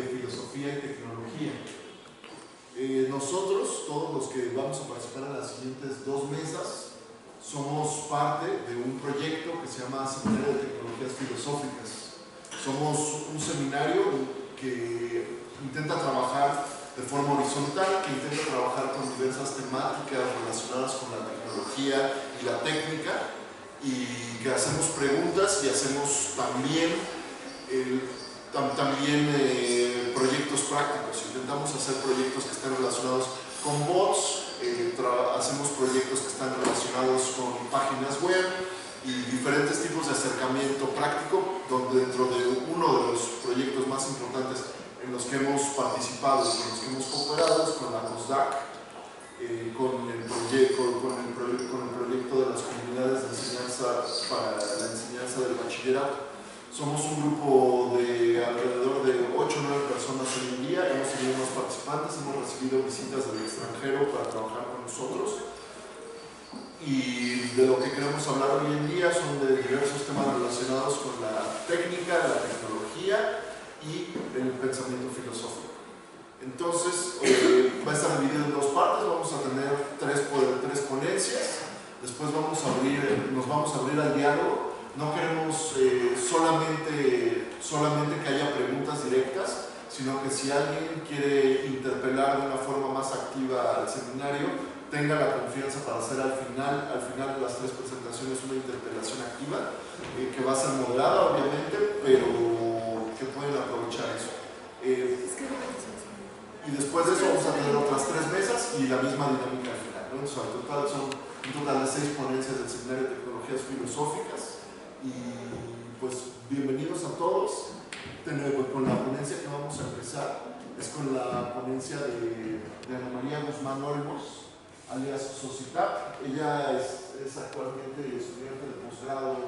filosofía y tecnología. Nosotros, todos los que vamos a participar en las siguientes 2 mesas, somos parte de un proyecto que se llama Seminario de Tecnologías Filosóficas. Somos un seminario que intenta trabajar de forma horizontal, que intenta trabajar con diversas temáticas relacionadas con la tecnología y la técnica, y que hacemos preguntas y hacemos también proyectos prácticos. Intentamos hacer proyectos que estén relacionados con bots, hacemos proyectos que están relacionados con páginas web y diferentes tipos de acercamiento práctico, donde dentro de uno de los proyectos más importantes en los que hemos participado y con los que hemos cooperado es con la COSDAC, con el proyecto de las comunidades de enseñanza para la enseñanza del bachillerato. Somos un grupo de alrededor de 8 o 9 personas hoy en día. Hemos tenido unos participantes, hemos recibido visitas del extranjero para trabajar con nosotros. Y de lo que queremos hablar hoy en día son de diversos temas relacionados con la técnica, la tecnología y el pensamiento filosófico. Entonces, va a estar dividido en 2 partes. Vamos a tener 3 ponencias. Después nos vamos a abrir al diálogo. No queremos solamente que haya preguntas directas, sino que si alguien quiere interpelar de una forma más activa al seminario, tenga la confianza para hacer al final de las 3 presentaciones una interpelación activa, que va a ser moderada obviamente, pero que pueden aprovechar eso. Y después de eso vamos a tener otras 3 mesas y la misma dinámica al final, ¿no? Son un total de 6 ponencias del Seminario de Tecnologías Filosóficas. Y pues bienvenidos a todos. Con la ponencia que vamos a empezar es con la ponencia de Ana María Guzmán Olmos, alias Socitap. Ella es actualmente estudiante de posgrado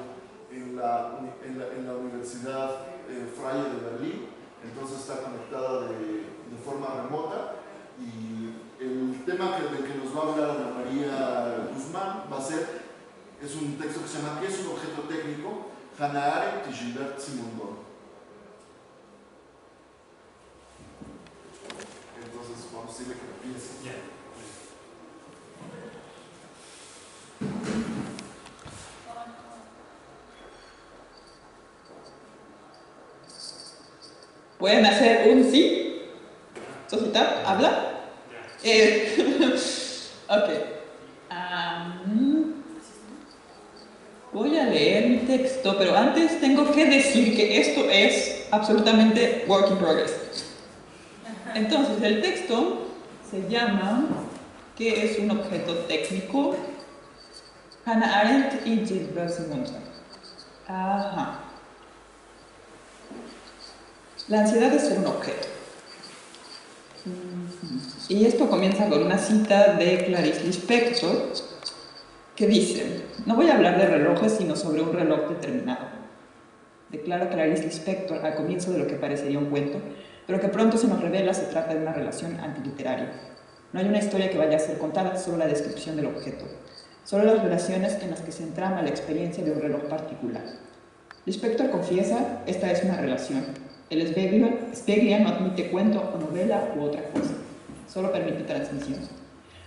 en la Universidad Freie de Berlín, entonces está conectada de forma remota, y el tema del que nos va a hablar Ana María Guzmán es un texto que se llama ¿Qué es un objeto técnico? Hannah Arendt y Gilbert Simondon. Entonces vamos a decirle que empiece. ¿Pueden hacer un sí? ¿Socitap? ¿Habla? Ok. Voy a leer mi texto, pero antes tengo que decir que esto es absolutamente work in progress. Entonces, el texto se llama ¿Qué es un objeto técnico? Hannah Arendt y Gilbert Simondon. Ajá. La ansiedad de ser un objeto. Y esto comienza con una cita de Clarice Lispector, que dice: no voy a hablar de relojes, sino sobre un reloj determinado. Declara Clarice Lispector al comienzo de lo que parecería un cuento, pero que pronto se nos revela se trata de una relación antiliteraria. No hay una historia que vaya a ser contada, solo la descripción del objeto, solo las relaciones en las que se entrama la experiencia de un reloj particular. Lispector confiesa, esta es una relación. El Sveglia no admite cuento o novela u otra cosa, solo permite transmisión.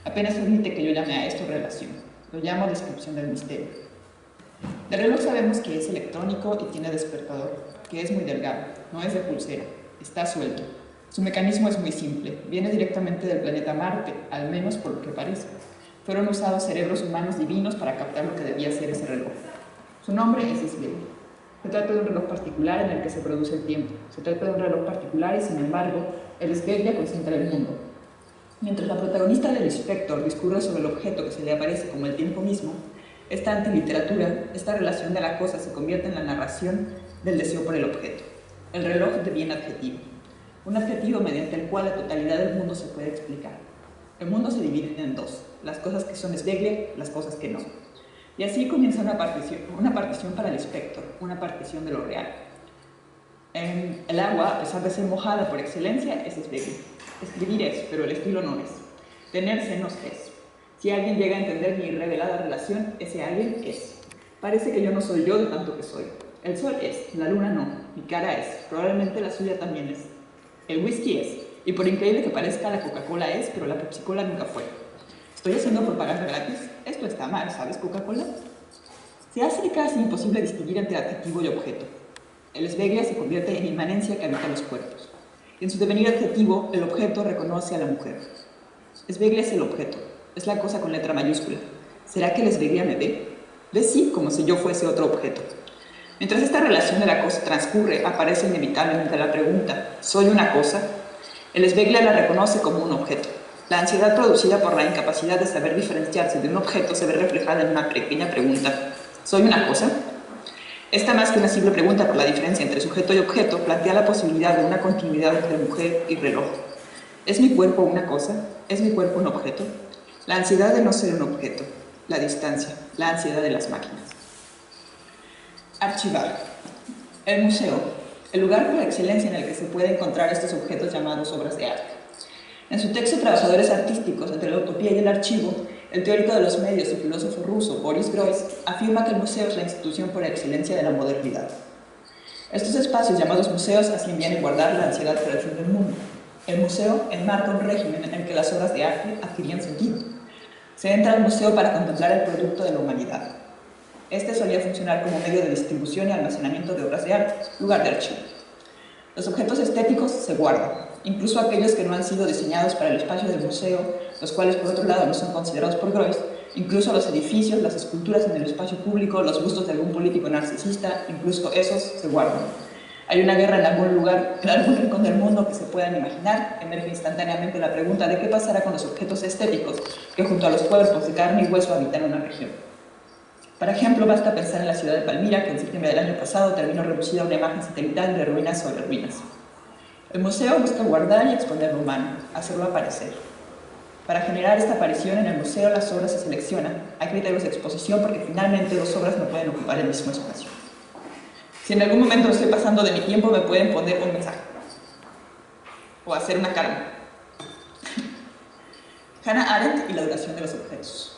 Apenas admite que yo llame a esto relación. Lo llamo descripción del misterio. El reloj sabemos que es electrónico y tiene despertador, que es muy delgado, no es de pulsera, está suelto. Su mecanismo es muy simple, viene directamente del planeta Marte, al menos por lo que parece. Fueron usados cerebros humanos divinos para captar lo que debía ser ese reloj. Su nombre es Sveglia. Se trata de un reloj particular en el que se produce el tiempo. Se trata de un reloj particular y, sin embargo, el Sveglia concentra el mundo. Mientras la protagonista del Lispector discurre sobre el objeto que se le aparece como el tiempo mismo, esta antiliteratura, esta relación de la cosa se convierte en la narración del deseo por el objeto. El reloj deviene adjetivo. Un adjetivo mediante el cual la totalidad del mundo se puede explicar. El mundo se divide en 2, las cosas que son Sveglia, las cosas que no. Y así comienza una partición para el Lispector, una partición de lo real. El agua, a pesar de ser mojada por excelencia, es Sveglia. Escribir es, pero el estilo no es. Tener senos es. Si alguien llega a entender mi irrevelada relación, ese alguien es. Parece que yo no soy yo de tanto que soy. El sol es, la luna no, mi cara es, probablemente la suya también es. El whisky es, y por increíble que parezca, la Coca-Cola es, pero la Pepsi-Cola nunca fue. ¿Estoy haciendo propaganda gratis? Esto está mal, ¿sabes, Coca-Cola? Se hace casi imposible distinguir entre adjetivo y objeto. El esveglia se convierte en inmanencia que habita los cuerpos. En su devenir adjetivo, el objeto reconoce a la mujer. Esveglia es el objeto, es la cosa con letra mayúscula. ¿Será que el esveglia me ve? Ve sí, como si yo fuese otro objeto. Mientras esta relación de la cosa transcurre, aparece inevitablemente la pregunta, ¿soy una cosa? El esveglia la reconoce como un objeto. La ansiedad producida por la incapacidad de saber diferenciarse de un objeto se ve reflejada en una pequeña pregunta, ¿soy una cosa? Esta más que una simple pregunta por la diferencia entre sujeto y objeto plantea la posibilidad de una continuidad entre mujer y reloj. ¿Es mi cuerpo una cosa? ¿Es mi cuerpo un objeto? La ansiedad de no ser un objeto, la distancia, la ansiedad de las máquinas. Archivar. El museo, el lugar por excelencia en el que se puede encontrar estos objetos llamados obras de arte. En su texto Trabajadores artísticos entre la utopía y el archivo, el teórico de los medios y filósofo ruso Boris Groys afirma que el museo es la institución por excelencia de la modernidad. Estos espacios llamados museos hacen bien en guardar la ansiedad por el fin del mundo. El museo enmarca un régimen en el que las obras de arte adquirían sentido. Se entra al museo para contemplar el producto de la humanidad. Este solía funcionar como medio de distribución y almacenamiento de obras de arte, lugar de archivo. Los objetos estéticos se guardan, incluso aquellos que no han sido diseñados para el espacio del museo, los cuales por otro lado no son considerados por Groys, incluso los edificios, las esculturas en el espacio público, los bustos de algún político narcisista, incluso esos se guardan. Hay una guerra en algún lugar, en algún rincón del mundo que se puedan imaginar, emerge instantáneamente la pregunta de qué pasará con los objetos estéticos que junto a los cuerpos de carne y hueso habitan una región. Por ejemplo, basta pensar en la ciudad de Palmira, que en septiembre del año pasado terminó reducida a una imagen satelital de ruinas sobre ruinas. El museo busca guardar y exponer lo humano, hacerlo aparecer. Para generar esta aparición en el museo, las obras se seleccionan. Hay criterios de exposición porque finalmente dos obras no pueden ocupar el mismo espacio. Si en algún momento estoy pasando de mi tiempo, me pueden poner un mensaje. O hacer una cara. Hannah Arendt y la duración de los objetos.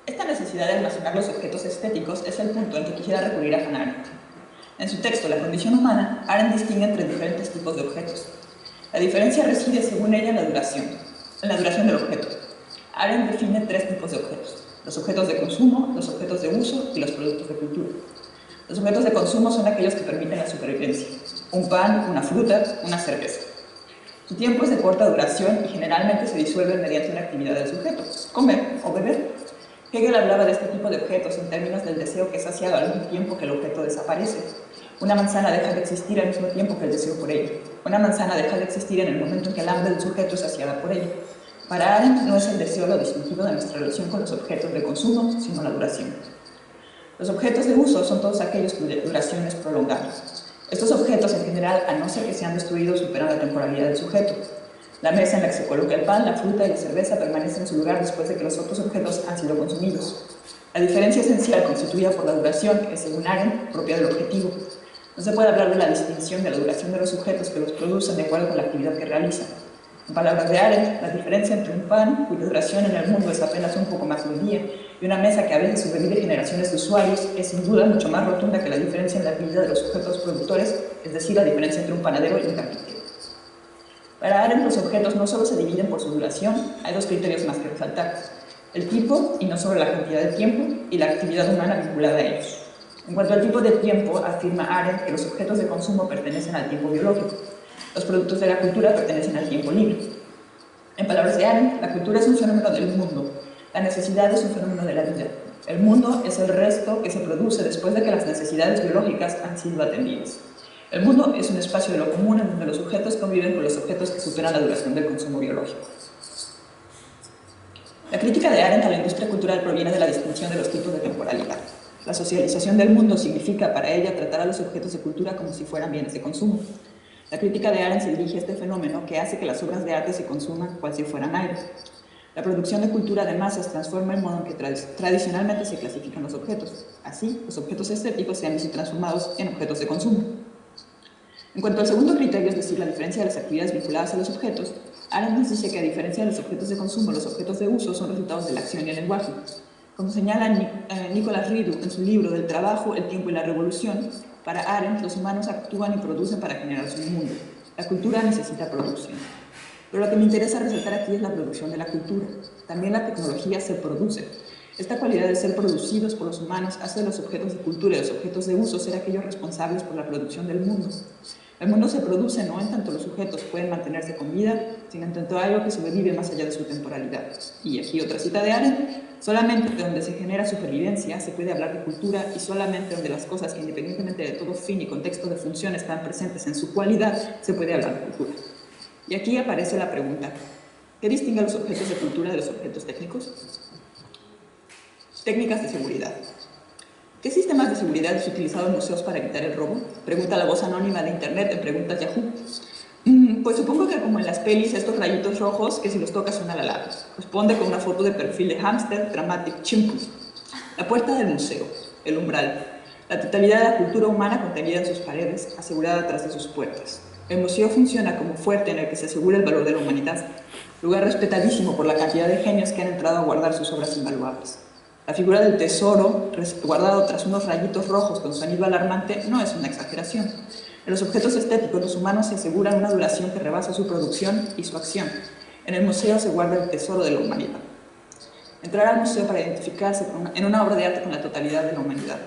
Esta necesidad de almacenar los objetos estéticos es el punto en que quisiera recurrir a Hannah Arendt. En su texto La condición humana, Arendt distingue entre diferentes tipos de objetos. La diferencia reside, según ella, en la duración del objeto. Arendt define tres tipos de objetos: los objetos de consumo, los objetos de uso y los productos de cultura. Los objetos de consumo son aquellos que permiten la supervivencia: un pan, una fruta, una cerveza. Su tiempo es de corta duración y generalmente se disuelve mediante una actividad del sujeto: comer o beber. Hegel hablaba de este tipo de objetos en términos del deseo que es saciado al mismo tiempo que el objeto desaparece. Una manzana deja de existir al mismo tiempo que el deseo por ella. Una manzana deja de existir en el momento en que el hambre del sujeto es saciada por ella. Para Arendt no es el deseo lo distintivo de nuestra relación con los objetos de consumo, sino la duración. Los objetos de uso son todos aquellos cuya duración es prolongada. Estos objetos, en general, a no ser que sean destruidos, superan la temporalidad del sujeto. La mesa en la que se coloca el pan, la fruta y la cerveza permanecen en su lugar después de que los otros objetos han sido consumidos. La diferencia esencial constituida por la duración es, según Arendt, propia del objetivo. No se puede hablar de la distinción de la duración de los sujetos que los producen de acuerdo con la actividad que realizan. En palabras de Arendt, la diferencia entre un pan, cuya duración en el mundo es apenas un poco más de un día, y una mesa que a veces sobrevive generaciones de usuarios, es sin duda mucho más rotunda que la diferencia en la vida de los sujetos productores, es decir, la diferencia entre un panadero y un carpintero. Para Arendt, los objetos no solo se dividen por su duración, hay dos criterios más que resaltar: el tipo, y no solo la cantidad de tiempo, y la actividad humana vinculada a ellos. En cuanto al tipo de tiempo, afirma Arendt que los objetos de consumo pertenecen al tiempo biológico. Los productos de la cultura pertenecen al tiempo libre. En palabras de Arendt, la cultura es un fenómeno del mundo, la necesidad es un fenómeno de la vida. El mundo es el resto que se produce después de que las necesidades biológicas han sido atendidas. El mundo es un espacio de lo común en donde los sujetos conviven con los objetos que superan la duración del consumo biológico. La crítica de Arendt a la industria cultural proviene de la distinción de los tipos de temporalidad. La socialización del mundo significa para ella tratar a los objetos de cultura como si fueran bienes de consumo. La crítica de Arendt se dirige a este fenómeno que hace que las obras de arte se consuman cual si fueran aire. La producción de cultura de masas transforma el modo en que tradicionalmente se clasifican los objetos. Así, los objetos estéticos se han visto transformados en objetos de consumo. En cuanto al segundo criterio, es decir, la diferencia de las actividades vinculadas a los objetos, Arendt nos dice que a diferencia de los objetos de consumo, los objetos de uso son resultados de la acción y el lenguaje. Como señala Nicolas Ridoux en su libro Del trabajo, el tiempo y la revolución, para Arendt los humanos actúan y producen para generar su mundo. La cultura necesita producción. Pero lo que me interesa resaltar aquí es la producción de la cultura. También la tecnología se produce. Esta cualidad de ser producidos por los humanos hace de los objetos de cultura y los objetos de uso ser aquellos responsables por la producción del mundo. El mundo se produce no en tanto los sujetos pueden mantenerse con vida, sino en tanto algo que sobrevive más allá de su temporalidad. Y aquí otra cita de Arendt: solamente donde se genera supervivencia se puede hablar de cultura, y solamente donde las cosas que independientemente de todo fin y contexto de función están presentes en su cualidad se puede hablar de cultura. Y aquí aparece la pregunta: ¿qué distingue a los objetos de cultura de los objetos técnicos? Técnicas de seguridad. ¿Qué sistemas de seguridad es utilizado en museos para evitar el robo? Pregunta la voz anónima de internet en Preguntas Yahoo. Pues supongo que como en las pelis, estos rayitos rojos que si los tocas suena la alarma. Responde con una foto de perfil de hámster, dramatic chimpu. La puerta del museo, el umbral. La totalidad de la cultura humana contenida en sus paredes, asegurada tras de sus puertas. El museo funciona como fuerte en el que se asegura el valor de la humanidad, lugar respetadísimo por la cantidad de genios que han entrado a guardar sus obras invaluables. La figura del tesoro, guardado tras unos rayitos rojos con sonido alarmante, no es una exageración. En los objetos estéticos, los humanos se aseguran una duración que rebasa su producción y su acción. En el museo se guarda el tesoro de la humanidad. Entrar al museo para identificarse en una obra de arte con la totalidad de la humanidad.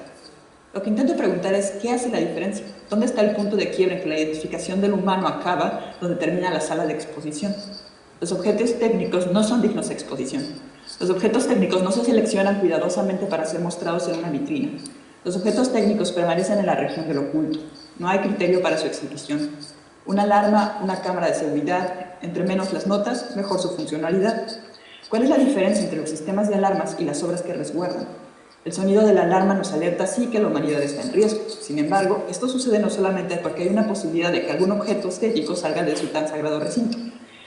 Lo que intento preguntar es, ¿qué hace la diferencia? ¿Dónde está el punto de quiebre en que la identificación del humano acaba donde termina la sala de exposición? Los objetos técnicos no son dignos de exposición. Los objetos técnicos no se seleccionan cuidadosamente para ser mostrados en una vitrina. Los objetos técnicos permanecen en la región del oculto. No hay criterio para su exhibición. Una alarma, una cámara de seguridad, entre menos las notas, mejor su funcionalidad. ¿Cuál es la diferencia entre los sistemas de alarmas y las obras que resguardan? El sonido de la alarma nos alerta sí que la humanidad está en riesgo. Sin embargo, esto sucede no solamente porque hay una posibilidad de que algún objeto estético salga de su tan sagrado recinto.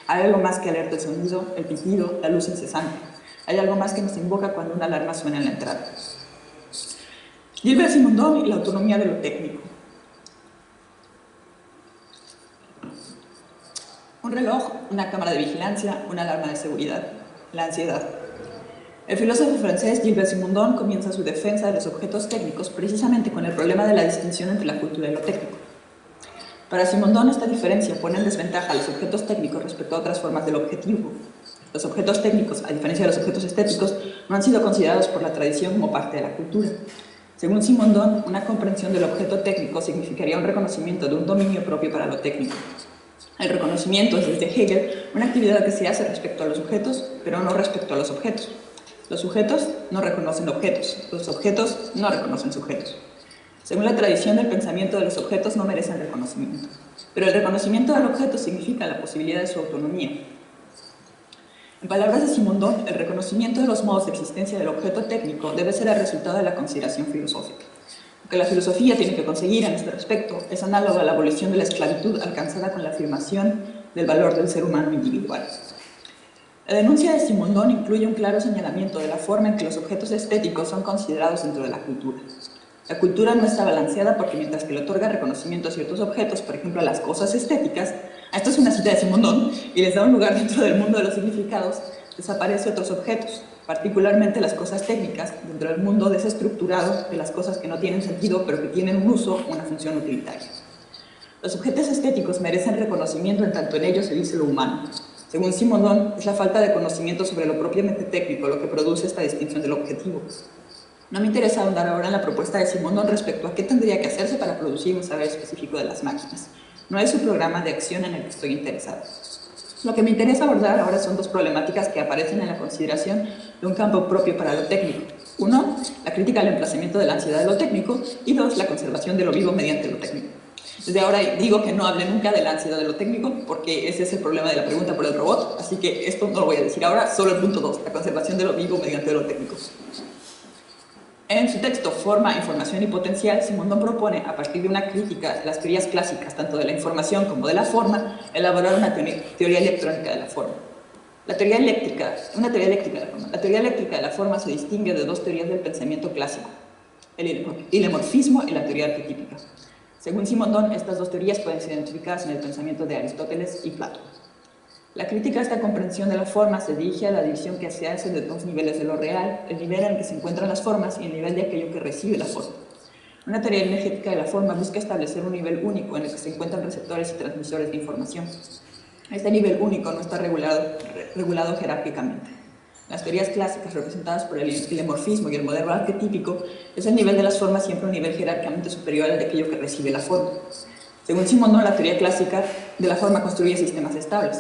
Hay algo más que alerta el sonido, el pitido, la luz incesante. Hay algo más que nos invoca cuando una alarma suena en la entrada. Gilbert Simondon y la autonomía de lo técnico. Un reloj, una cámara de vigilancia, una alarma de seguridad. La ansiedad. El filósofo francés Gilbert Simondon comienza su defensa de los objetos técnicos precisamente con el problema de la distinción entre la cultura y lo técnico. Para Simondon, esta diferencia pone en desventaja a los objetos técnicos respecto a otras formas del objetivo. Los objetos técnicos, a diferencia de los objetos estéticos, no han sido considerados por la tradición como parte de la cultura. Según Simondon, una comprensión del objeto técnico significaría un reconocimiento de un dominio propio para lo técnico. El reconocimiento es, desde Hegel, una actividad que se hace respecto a los sujetos, pero no respecto a los objetos. Los sujetos no reconocen objetos, los objetos no reconocen sujetos. Según la tradición del pensamiento, de los objetos no merecen reconocimiento, pero el reconocimiento del objeto significa la posibilidad de su autonomía. En palabras de Simondon, el reconocimiento de los modos de existencia del objeto técnico debe ser el resultado de la consideración filosófica. Lo que la filosofía tiene que conseguir en este respecto es análogo a la abolición de la esclavitud alcanzada con la afirmación del valor del ser humano individual. La denuncia de Simondon incluye un claro señalamiento de la forma en que los objetos estéticos son considerados dentro de la cultura. La cultura no está balanceada porque mientras que le otorga reconocimiento a ciertos objetos, por ejemplo a las cosas estéticas, esto es una cita de Simondon, y les da un lugar dentro del mundo de los significados, desaparece otros objetos, particularmente las cosas técnicas, dentro del mundo desestructurado de las cosas que no tienen sentido pero que tienen un uso o una función utilitaria. Los objetos estéticos merecen reconocimiento en tanto en ellos se dice lo humano. Según Simondon, es la falta de conocimiento sobre lo propiamente técnico lo que produce esta distinción del objetivo. No me interesa ahondar ahora en la propuesta de Simondon respecto a qué tendría que hacerse para producir un saber específico de las máquinas. No es su programa de acción en el que estoy interesado. Lo que me interesa abordar ahora son dos problemáticas que aparecen en la consideración de un campo propio para lo técnico. Uno, la crítica al emplazamiento de la ansiedad de lo técnico, y dos, la conservación de lo vivo mediante lo técnico. Desde ahora digo que no hable nunca de la ansiedad de lo técnico, porque ese es el problema de la pregunta por el robot, así que esto no lo voy a decir ahora, solo el punto 2, la conservación de lo vivo mediante lo técnico. En su texto Forma, Información y Potencial, Simondon propone, a partir de una crítica de las teorías clásicas, tanto de la información como de la forma, elaborar una teoría electrónica de la forma. La teoría eléctrica de la forma se distingue de dos teorías del pensamiento clásico, el ilemorfismo y la teoría arquetípica. Según Simondon, estas dos teorías pueden ser identificadas en el pensamiento de Aristóteles y Platón. La crítica a esta comprensión de la forma se dirige a la división que se hace de dos niveles de lo real, el nivel en el que se encuentran las formas y el nivel de aquello que recibe la forma. Una teoría energética de la forma busca establecer un nivel único en el que se encuentran receptores y transmisores de información. Este nivel único no está regulado jerárquicamente. Las teorías clásicas representadas por el hilemorfismo y el modelo arquetípico es el nivel de las formas siempre un nivel jerárquicamente superior al de aquello que recibe la forma. Según Simondon, la teoría clásica de la forma construye sistemas estables.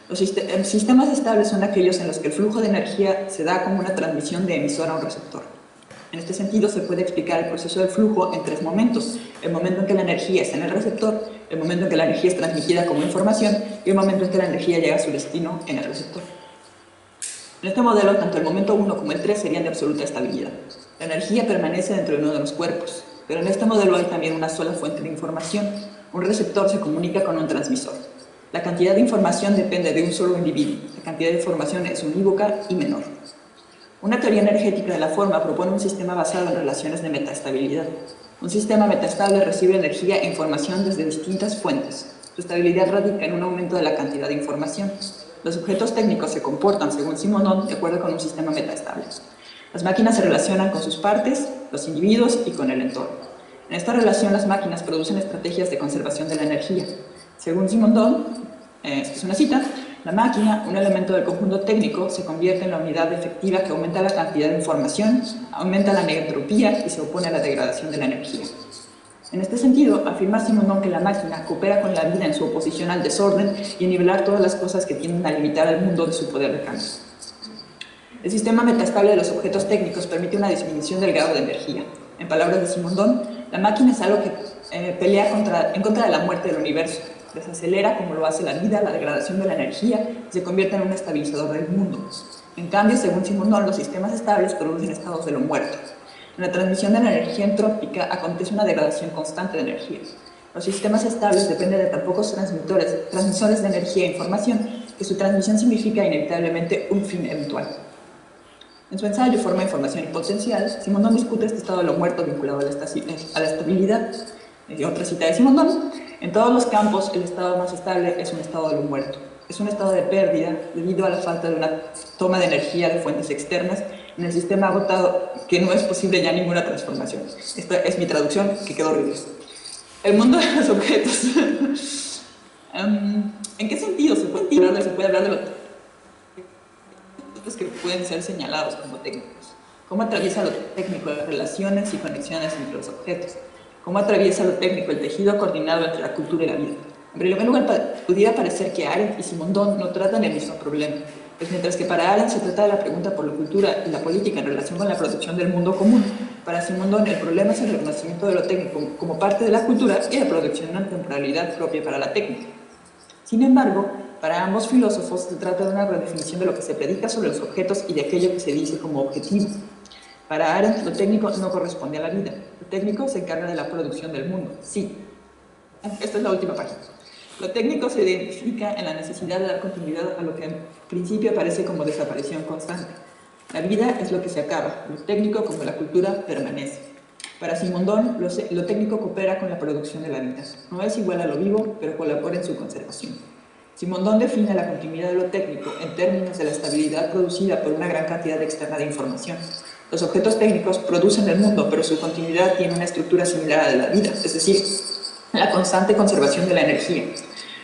Los sistemas estables son aquellos en los que el flujo de energía se da como una transmisión de emisor a un receptor. En este sentido, se puede explicar el proceso del flujo en tres momentos: el momento en que la energía está en el receptor, el momento en que la energía es transmitida como información y el momento en que la energía llega a su destino en el receptor. En este modelo, tanto el momento 1 como el 3 serían de absoluta estabilidad. La energía permanece dentro de uno de los cuerpos, pero en este modelo hay también una sola fuente de información. Un receptor se comunica con un transmisor. La cantidad de información depende de un solo individuo. La cantidad de información es unívoca y menor. Una teoría energética de la forma propone un sistema basado en relaciones de metaestabilidad. Un sistema metaestable recibe energía e información desde distintas fuentes. Su estabilidad radica en un aumento de la cantidad de información. Los objetos técnicos se comportan, según Simondon, de acuerdo con un sistema metaestable. Las máquinas se relacionan con sus partes, los individuos y con el entorno. En esta relación, las máquinas producen estrategias de conservación de la energía. Según Simondon, esta es una cita: la máquina, un elemento del conjunto técnico, se convierte en la unidad efectiva que aumenta la cantidad de información, aumenta la entropía y se opone a la degradación de la energía. En este sentido, afirma Simondon que la máquina coopera con la vida en su oposición al desorden y en nivelar todas las cosas que tienden a limitar al mundo de su poder de cambio. El sistema metaestable de los objetos técnicos permite una disminución del grado de energía. En palabras de Simondon, la máquina es algo que pelea en contra de la muerte del universo. Desacelera, como lo hace la vida, la degradación de la energía y se convierte en un estabilizador del mundo. En cambio, según Simondon, los sistemas estables producen estados de lo muerto. En la transmisión de la energía entrópica acontece una degradación constante de energía. Los sistemas estables dependen de tan pocos transmisores de energía e información que su transmisión significa inevitablemente un fin eventual. En su ensayo Forma, Información y Potencial, Simondon discute este estado de lo muerto vinculado a la estabilidad. Otra cita de Simondon: en todos los campos, el estado más estable es un estado de lo muerto. Es un estado de pérdida debido a la falta de una toma de energía de fuentes externas en el sistema agotado, que no es posible ya ninguna transformación. Esta es mi traducción, que quedó horrible. El mundo de los objetos. ¿En qué sentido se puede hablar de los objetos que pueden ser señalados como técnicos? ¿Cómo atraviesa lo técnico las relaciones y conexiones entre los objetos? ¿Cómo atraviesa lo técnico el tejido coordinado entre la cultura y la vida? En primer lugar, pudiera parecer que Arendt y Simondon no tratan el mismo problema, pues mientras que para Arendt se trata de la pregunta por la cultura y la política en relación con la producción del mundo común, para Simondon el problema es el reconocimiento de lo técnico como parte de la cultura y la producción de una temporalidad propia para la técnica. Sin embargo, para ambos filósofos se trata de una redefinición de lo que se predica sobre los objetos y de aquello que se dice como objetivo. Para Arendt, lo técnico no corresponde a la vida. Lo técnico se encarga de la producción del mundo. Sí. Esta es la última página. Lo técnico se identifica en la necesidad de dar continuidad a lo que en principio aparece como desaparición constante. La vida es lo que se acaba. Lo técnico, como la cultura, permanece. Para Simondon, lo técnico coopera con la producción de la vida. No es igual a lo vivo, pero colabora en su conservación. Simondon define la continuidad de lo técnico en términos de la estabilidad producida por una gran cantidad externa de información. Los objetos técnicos producen el mundo, pero su continuidad tiene una estructura similar a la de la vida, es decir, la constante conservación de la energía.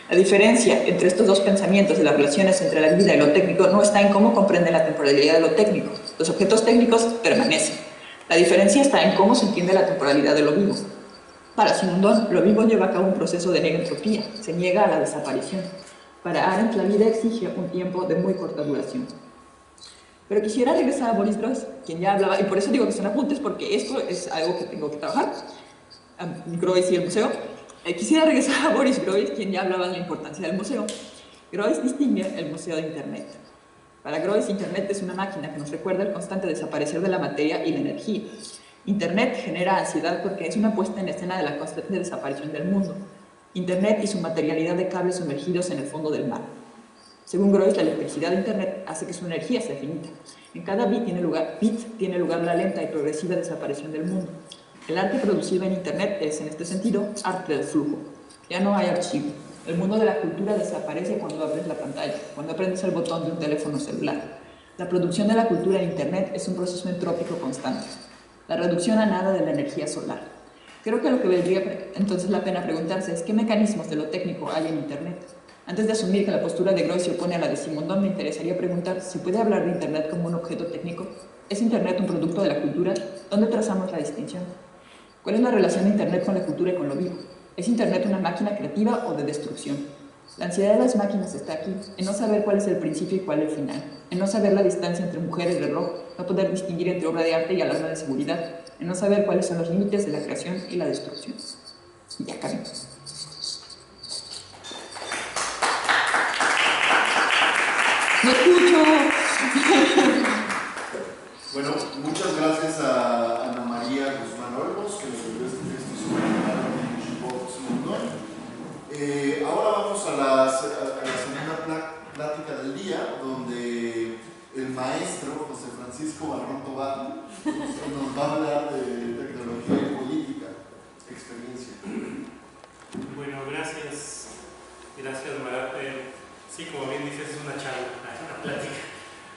La diferencia entre estos dos pensamientos de las relaciones entre la vida y lo técnico no está en cómo comprenden la temporalidad de lo técnico. Los objetos técnicos permanecen. La diferencia está en cómo se entiende la temporalidad de lo vivo. Para Simondon, lo vivo lleva a cabo un proceso de negentropía, se niega a la desaparición. Para Arendt, la vida exige un tiempo de muy corta duración. Pero quisiera regresar a Boris Groys, quien ya hablaba, y por eso digo que son apuntes, porque esto es algo que tengo que trabajar, Groys y el museo. Quisiera regresar a Boris Groys, quien ya hablaba de la importancia del museo. Groys distingue el museo de Internet. Para Groys, Internet es una máquina que nos recuerda el constante desaparecer de la materia y la energía. Internet genera ansiedad porque es una puesta en escena de la constante desaparición del mundo. Internet y su materialidad de cables sumergidos en el fondo del mar. Según Groys, la electricidad de Internet hace que su energía sea finita. En cada bit tiene lugar la lenta y progresiva desaparición del mundo. El arte producido en Internet es, en este sentido, arte del flujo. Ya no hay archivo. El mundo de la cultura desaparece cuando abres la pantalla, cuando aprendes el botón de un teléfono celular. La producción de la cultura en Internet es un proceso entrópico constante. La reducción a nada de la energía solar. Creo que lo que valdría entonces la pena preguntarse es qué mecanismos de lo técnico hay en Internet. Antes de asumir que la postura de Groys se opone a la de Simondon, me interesaría preguntar si puede hablar de Internet como un objeto técnico. ¿Es Internet un producto de la cultura? ¿Dónde trazamos la distinción? ¿Cuál es la relación de Internet con la cultura y con lo vivo? ¿Es Internet una máquina creativa o de destrucción? La ansiedad de las máquinas está aquí, en no saber cuál es el principio y cuál el final, en no saber la distancia entre mujer y reloj, no poder distinguir entre obra de arte y alarma de seguridad, en no saber cuáles son los límites de la creación y la destrucción. Y ya acabé. ¡No escucho! Bueno, muchas gracias a Ana María Guzmán Olmos, que nos dio este texto sobre el ahora vamos a la segunda plática del día, donde el maestro José Francisco Barrón Tobar nos va a hablar de tecnología y política, experiencia. Bueno, gracias. Gracias, Marat. Sí, como bien dices, es una charla, una plática.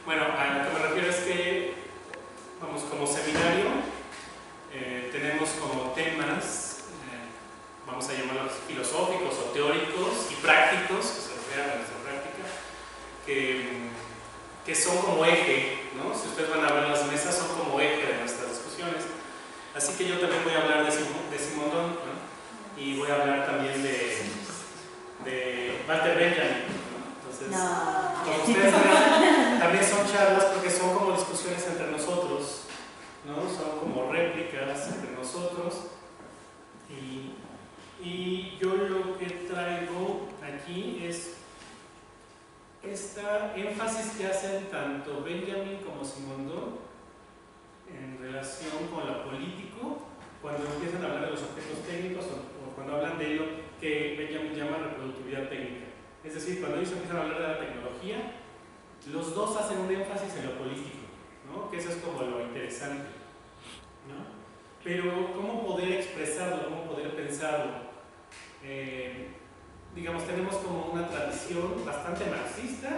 Bueno, a lo que me refiero es que, vamos, como seminario, tenemos como temas, vamos a llamarlos filosóficos o teóricos y prácticos, que se refieren a nuestra práctica, que son como eje, ¿no? Si ustedes van a ver las mesas, son como eje de nuestras discusiones. Así que yo también voy a hablar de Simondon, ¿no? Y voy a hablar también de Walter Benjamin, ¿no? Entonces, como ustedes ven, también son charlas porque son como discusiones entre nosotros, ¿no? Son como réplicas entre nosotros. Y yo lo que traigo aquí es esta énfasis que hacen tanto Benjamin como Simondon en relación con lo político, cuando empiezan a hablar de los objetos técnicos o cuando hablan de ello que Benjamin llama reproductividad técnica. Es decir, cuando ellos empiezan a hablar de la tecnología, los dos hacen un énfasis en lo político, ¿no? Que eso es como lo interesante, ¿no? Pero ¿cómo poder expresarlo? ¿Cómo poder pensarlo? Digamos, tenemos como una tradición bastante marxista,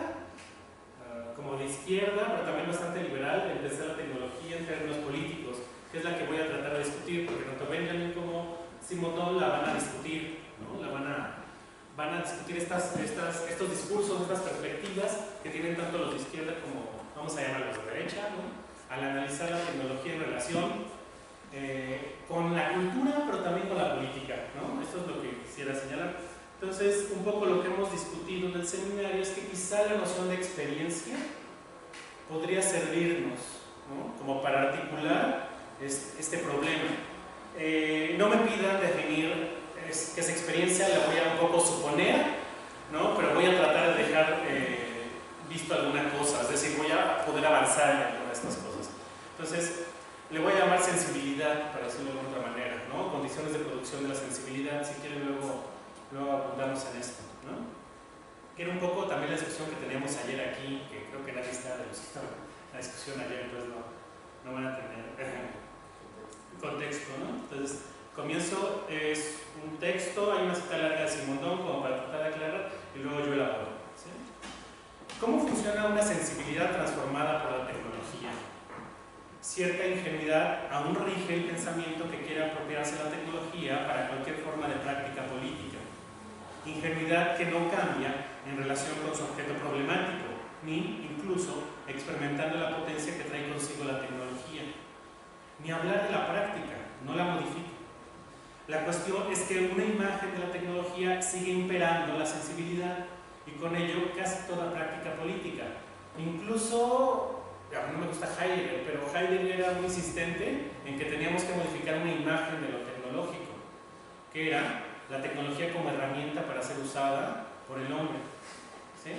como de izquierda, pero también bastante liberal en pensar la tecnología en términos políticos, que es la que voy a tratar de discutir, porque tanto Benjamin como Simondon la van a discutir, ¿no? Van a discutir estos discursos, estas perspectivas que tienen tanto los de izquierda como, vamos a llamarlos de derecha, ¿no? Al analizar la tecnología en relación con la cultura, pero también con la política, ¿no? Esto es lo que quisiera señalar. Entonces, un poco lo que hemos discutido en el seminario es que quizá la noción de experiencia podría servirnos, ¿no? Como para articular este problema. No me pidan definir qué es experiencia, la voy a un poco suponer, ¿no? Pero voy a tratar de dejar visto alguna cosa, es decir, voy a poder avanzar en alguna de estas cosas. Entonces, le voy a llamar sensibilidad, para decirlo de otra manera, ¿no? Condiciones de producción de la sensibilidad, si quieren luego abundamos en esto, ¿no? Que era un poco también la discusión que teníamos ayer aquí, que creo que nadie está de los que estaban en la discusión ayer, entonces no van a tener contexto, ¿no? Entonces, comienzo, es un texto, hay una cita larga de Simondon como para tratar de aclarar, y luego yo elaboro, ¿sí? ¿Cómo funciona una sensibilidad transformada por la tecnología? Cierta ingenuidad aún rige el pensamiento que quiere apropiarse de la tecnología para cualquier forma de práctica política. Ingenuidad que no cambia en relación con su objeto problemático, ni incluso experimentando la potencia que trae consigo la tecnología. Ni hablar de la práctica, no la modifica. La cuestión es que una imagen de la tecnología sigue imperando la sensibilidad y con ello casi toda práctica política. Incluso, a mí no me gusta Heidegger, pero Heidegger era muy insistente en que teníamos que modificar una imagen de lo tecnológico, que era la tecnología como herramienta para ser usada por el hombre. ¿Sí?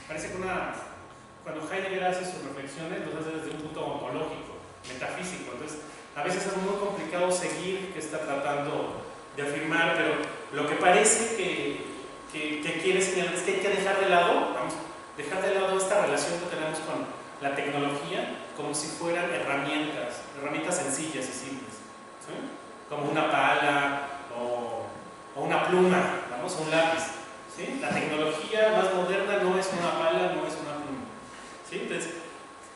Parece que cuando Heidegger hace sus reflexiones, los hace desde un punto ontológico, metafísico. Entonces, a veces es muy complicado seguir qué está tratando de afirmar, pero lo que parece que quiere señalar es que hay que dejar de lado esta relación que tenemos con la tecnología como si fueran herramientas sencillas y simples, ¿sí? Como una pala o una pluma, vamos, un lápiz, ¿sí? La tecnología más moderna no es una pala, no es una pluma, ¿sí? Entonces,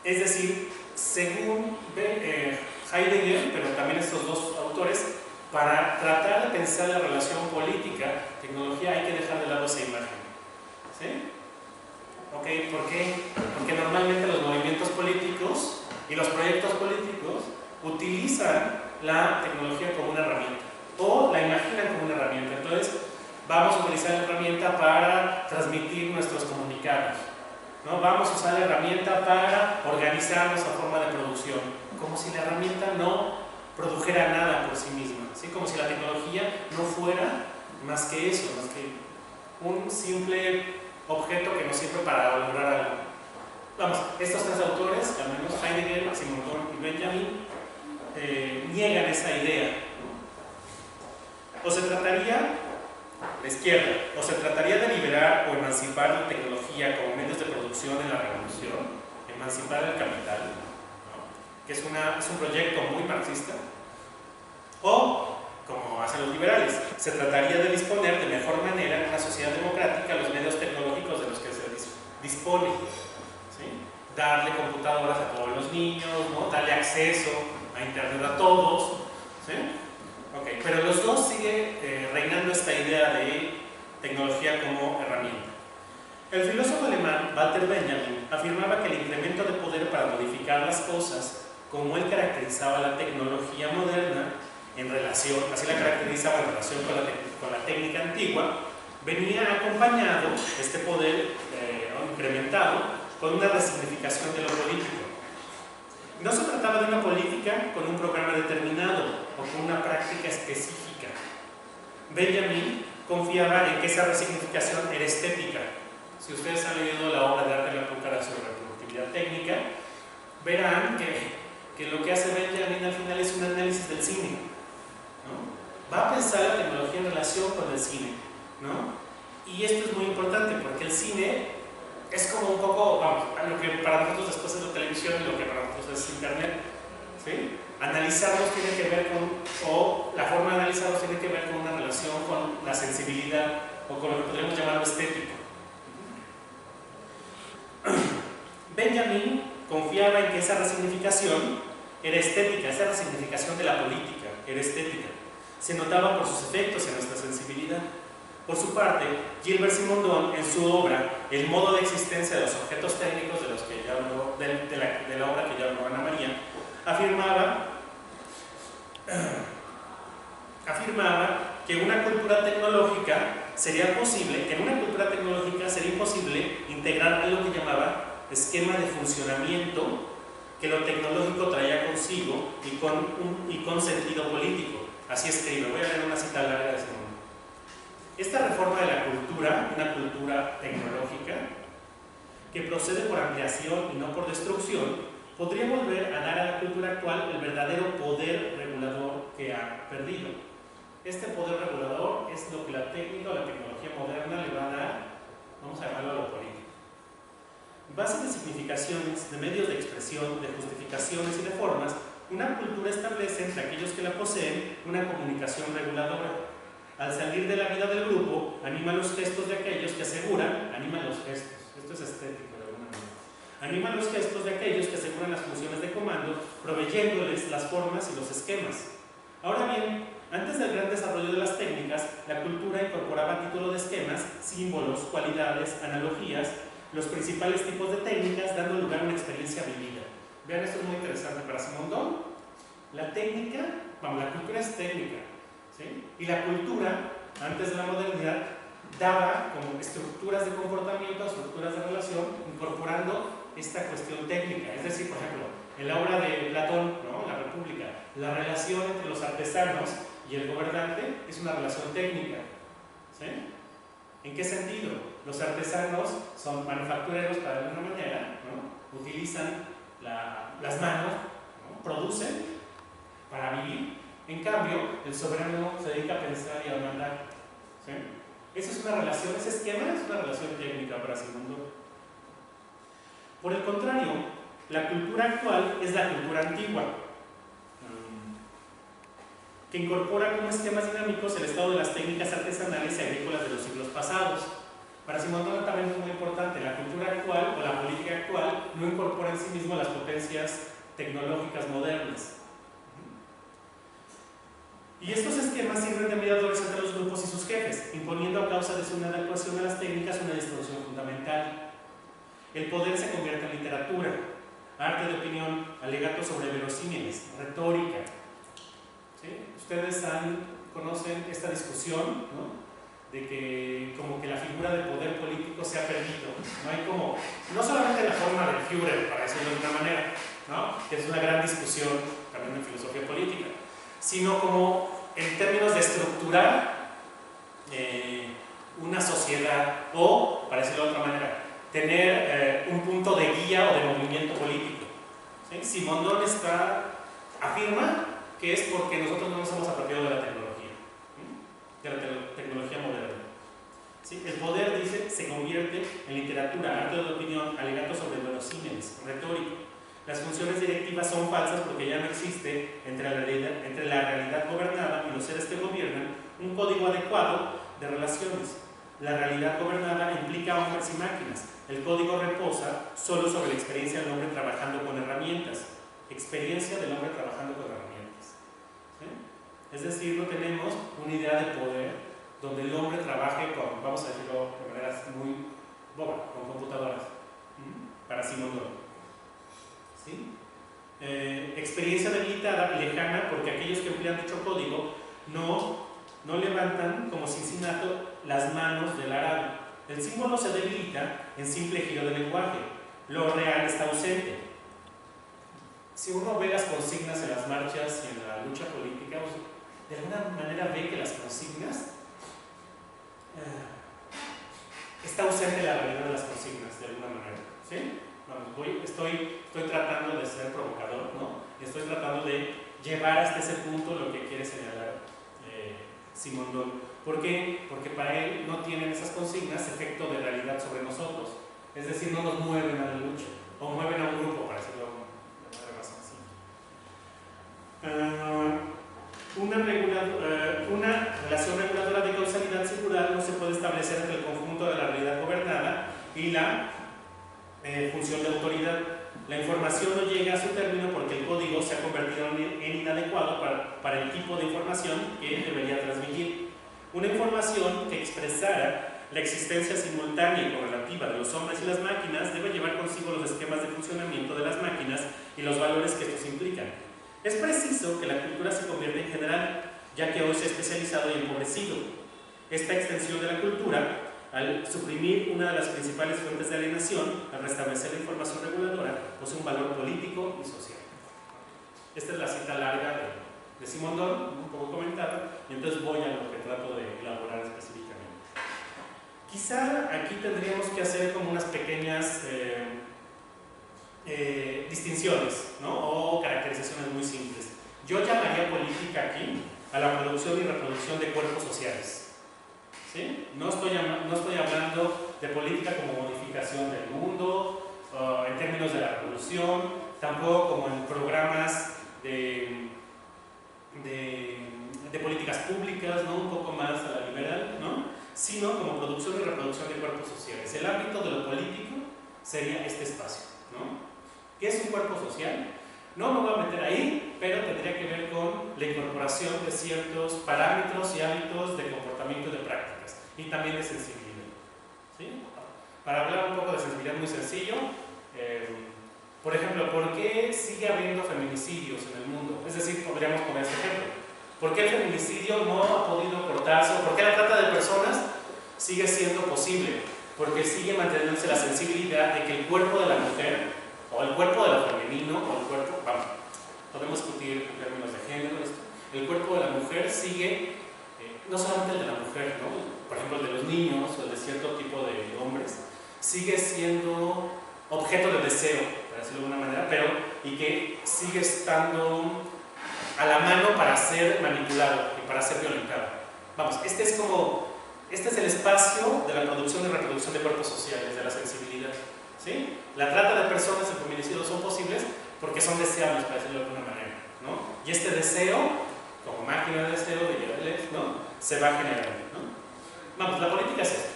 es decir, según Heidegger, pero también estos dos autores, para tratar de pensar la relación política-tecnología hay que dejar de lado esa imagen. ¿Sí? ¿Ok? ¿Por qué? Porque normalmente los movimientos políticos y los proyectos políticos utilizan la tecnología como una herramienta o la imaginan como una herramienta. Entonces, vamos a utilizar la herramienta para transmitir nuestros comunicados, ¿no? Vamos a usar la herramienta para organizar nuestra forma de producción, como si la herramienta no produjera nada por sí misma, ¿sí? Como si la tecnología no fuera más que eso, más que un simple objeto que nos sirve para lograr algo. Vamos, estos tres autores, al menos Heidegger, Simondon y Benjamin, niegan esa idea, ¿no? O se trataría, la izquierda, o se trataría de liberar o emancipar la tecnología como medios de producción en la revolución, emancipar el capital, ¿no? Que es un proyecto muy marxista, o, como hacen los liberales, se trataría de disponer de mejor manera en una sociedad democrática los medios tecnológicos de los que se dispone, ¿sí? Darle computadoras a todos los niños, ¿no? Darle acceso a internet a todos, ¿sí? Okay. Pero los dos sigue reinando esta idea de tecnología como herramienta. El filósofo alemán Walter Benjamin afirmaba que el incremento de poder para modificar las cosas, como él caracterizaba la tecnología moderna, en relación, así la caracterizaba en relación con la técnica antigua, venía acompañado, este poder incrementado, con una resignificación de lo político. No se trataba de una política con un programa determinado o con una práctica específica. Benjamin confiaba en que esa resignificación era estética. Si ustedes han leído la obra de Arte de la Púcara sobre productividad técnica, verán que lo que hace Benjamin al final es un análisis del cine, ¿no? Va a pensar la tecnología en relación con el cine, ¿no? Y esto es muy importante porque el cine es como un poco, vamos, lo que para nosotros después es la televisión y lo que para nosotros es internet, ¿sí? Analizarlos tiene que ver con, o la forma de analizarlos tiene que ver con una relación con la sensibilidad o con lo que podríamos llamar lo estético. Benjamin confiaba en que esa resignificación era estética, esa resignificación de la política era estética. Se notaba por sus efectos en nuestra sensibilidad. Por su parte, Gilbert Simondon, en su obra El modo de existencia de los objetos técnicos, de los que ya habló, de la obra que ya habló Ana María, afirmaba que una cultura tecnológica sería posible, que en una cultura tecnológica sería imposible integrar algo que llamaba esquema de funcionamiento que lo tecnológico traía consigo y con sentido político. Así escribe, voy a leer una cita larga de Simondon. Esta reforma de la cultura, una cultura tecnológica, que procede por ampliación y no por destrucción, podría volver a dar a la cultura actual el verdadero poder regulador que ha perdido. Este poder regulador es lo que la técnica o la tecnología moderna le va a dar, vamos a llamarlo a lo político. Base de significaciones, de medios de expresión, de justificaciones y de formas, una cultura establece entre aquellos que la poseen una comunicación reguladora. Al salir de la vida del grupo, anima los gestos de aquellos que aseguran, anima los gestos, esto es estético de alguna manera, anima los gestos de aquellos que aseguran las funciones de comando, proveyéndoles las formas y los esquemas. Ahora bien, antes del gran desarrollo de las técnicas, la cultura incorporaba a título de esquemas, símbolos, cualidades, analogías, los principales tipos de técnicas, dando lugar a una experiencia vivida. Vean, esto es muy interesante para Simondon. La técnica, la cultura es técnica, ¿sí? Y la cultura, antes de la modernidad, daba como estructuras de comportamiento, estructuras de relación, incorporando esta cuestión técnica. Es decir, por ejemplo, en la obra de Platón, ¿no? La República, la relación entre los artesanos y el gobernante es una relación técnica, ¿sí? ¿En qué sentido? Los artesanos son manufactureros para de alguna manera, ¿no? Utilizan las manos, ¿no? Producen para vivir. En cambio, el soberano se dedica a pensar y a mandar, ¿sí? Esa es una relación, ese esquema es una relación técnica para Simondon. Por el contrario, la cultura actual es la cultura antigua, que incorpora como esquemas dinámicos el estado de las técnicas artesanales y agrícolas de los siglos pasados. Para Simondon también es muy importante, la cultura actual o la política actual no incorpora en sí mismo las potencias tecnológicas modernas. Y estos esquemas sirven de mediadores entre los grupos y sus jefes, imponiendo a causa de su inadecuación a las técnicas una distorsión fundamental. El poder se convierte en literatura, arte de opinión, alegatos sobre verosímiles, retórica. ¿Sí? Ustedes conocen esta discusión, ¿no? De que como que la figura de poder político se ha perdido. No hay como, no solamente la forma del Führer, para decirlo de una manera, ¿no? Que es una gran discusión también en filosofía política, sino como en términos de estructurar una sociedad o, para decirlo de otra manera, tener un punto de guía o de movimiento político. ¿Sí? Simondon afirma que es porque nosotros no nos hemos apropiado de la tecnología, ¿sí? De la tecnología moderna. ¿Sí? El poder, dice, se convierte en literatura, arte de opinión, alegatos sobre verosímiles, retórica. Las funciones directivas son falsas porque ya no existe entre la realidad gobernada y los seres que gobiernan un código adecuado de relaciones. La realidad gobernada implica hombres y máquinas. El código reposa solo sobre la experiencia del hombre trabajando con herramientas. Experiencia del hombre trabajando con herramientas. ¿Sí? Es decir, no tenemos una idea de poder donde el hombre trabaje con, vamos a decirlo de maneras muy boba, con computadoras. Para Simondon. ¿Sí? Experiencia debilitada, lejana, porque aquellos que emplean dicho código no levantan como Cincinato las manos del árabe. El símbolo se debilita en simple giro del lenguaje. Lo real está ausente. Si uno ve las consignas en las marchas y en la lucha política, de alguna manera ve que las consignas está ausente la realidad de las consignas, de alguna manera. ¿Sí? Vamos, estoy tratando de ser provocador, ¿no? Estoy tratando de llevar hasta ese punto lo que quiere señalar Simondon. ¿Por qué? Porque para él no tienen esas consignas efecto de realidad sobre nosotros. Es decir, no nos mueven a la lucha, o mueven a un grupo, para decirlo de manera más sencilla. Una relación reguladora de causalidad singular no se puede establecer entre el conjunto de la realidad gobernada y la función de autoridad. La información no llega a su término porque el código se ha convertido en inadecuado para el tipo de información que debería transmitir. Una información que expresara la existencia simultánea y correlativa de los hombres y las máquinas debe llevar consigo los esquemas de funcionamiento de las máquinas y los valores que estos implican. Es preciso que la cultura se convierta en general, ya que hoy se ha especializado y empobrecido. Esta extensión de la cultura, al suprimir una de las principales fuentes de alienación, al restablecer la información reguladora, posee un valor político y social. Esta es la cita larga de Simondon, un poco comentada, y entonces voy a lo que trato de elaborar específicamente. Quizá aquí tendríamos que hacer como unas pequeñas distinciones, ¿no? O caracterizaciones muy simples. Yo llamaría política aquí a la producción y reproducción de cuerpos sociales. ¿Sí? No estoy hablando de política como modificación del mundo, en términos de la revolución, tampoco como en programas de políticas públicas, ¿no? Un poco más a la liberal, ¿no? Sino como producción y reproducción de cuerpos sociales. El ámbito de lo político sería este espacio, ¿no? ¿Qué es un cuerpo social? No me voy a meter ahí, pero tendría que ver con la incorporación de ciertos parámetros y hábitos de comportamiento y de prácticas, y también de sensibilidad. ¿Sí? Para hablar un poco de sensibilidad muy sencillo, por ejemplo, ¿por qué sigue habiendo feminicidios en el mundo? Es decir, podríamos poner este ejemplo. ¿Por qué el feminicidio no ha podido cortarse? ¿Por qué la trata de personas sigue siendo posible? Porque sigue manteniéndose la sensibilidad de que el cuerpo de la mujer, o el cuerpo de lo femenino, o el cuerpo, vamos, podemos discutir en términos de género esto, el cuerpo de la mujer sigue, no solamente el de la mujer, ¿no? Por ejemplo el de los niños o el de cierto tipo de hombres, sigue siendo objeto de deseo, para decirlo de alguna manera, pero y que sigue estando a la mano para ser manipulado y para ser violentado. Vamos, este es el espacio de la producción y reproducción de cuerpos sociales, de la sensibilidad. ¿Sí? La trata de personas en feminicidio son posibles porque son deseables, para decirlo de alguna manera, ¿no? Y este deseo, como máquina de deseo de llevarles, ¿no? Se va generando, ¿no? Vamos, la política es esto.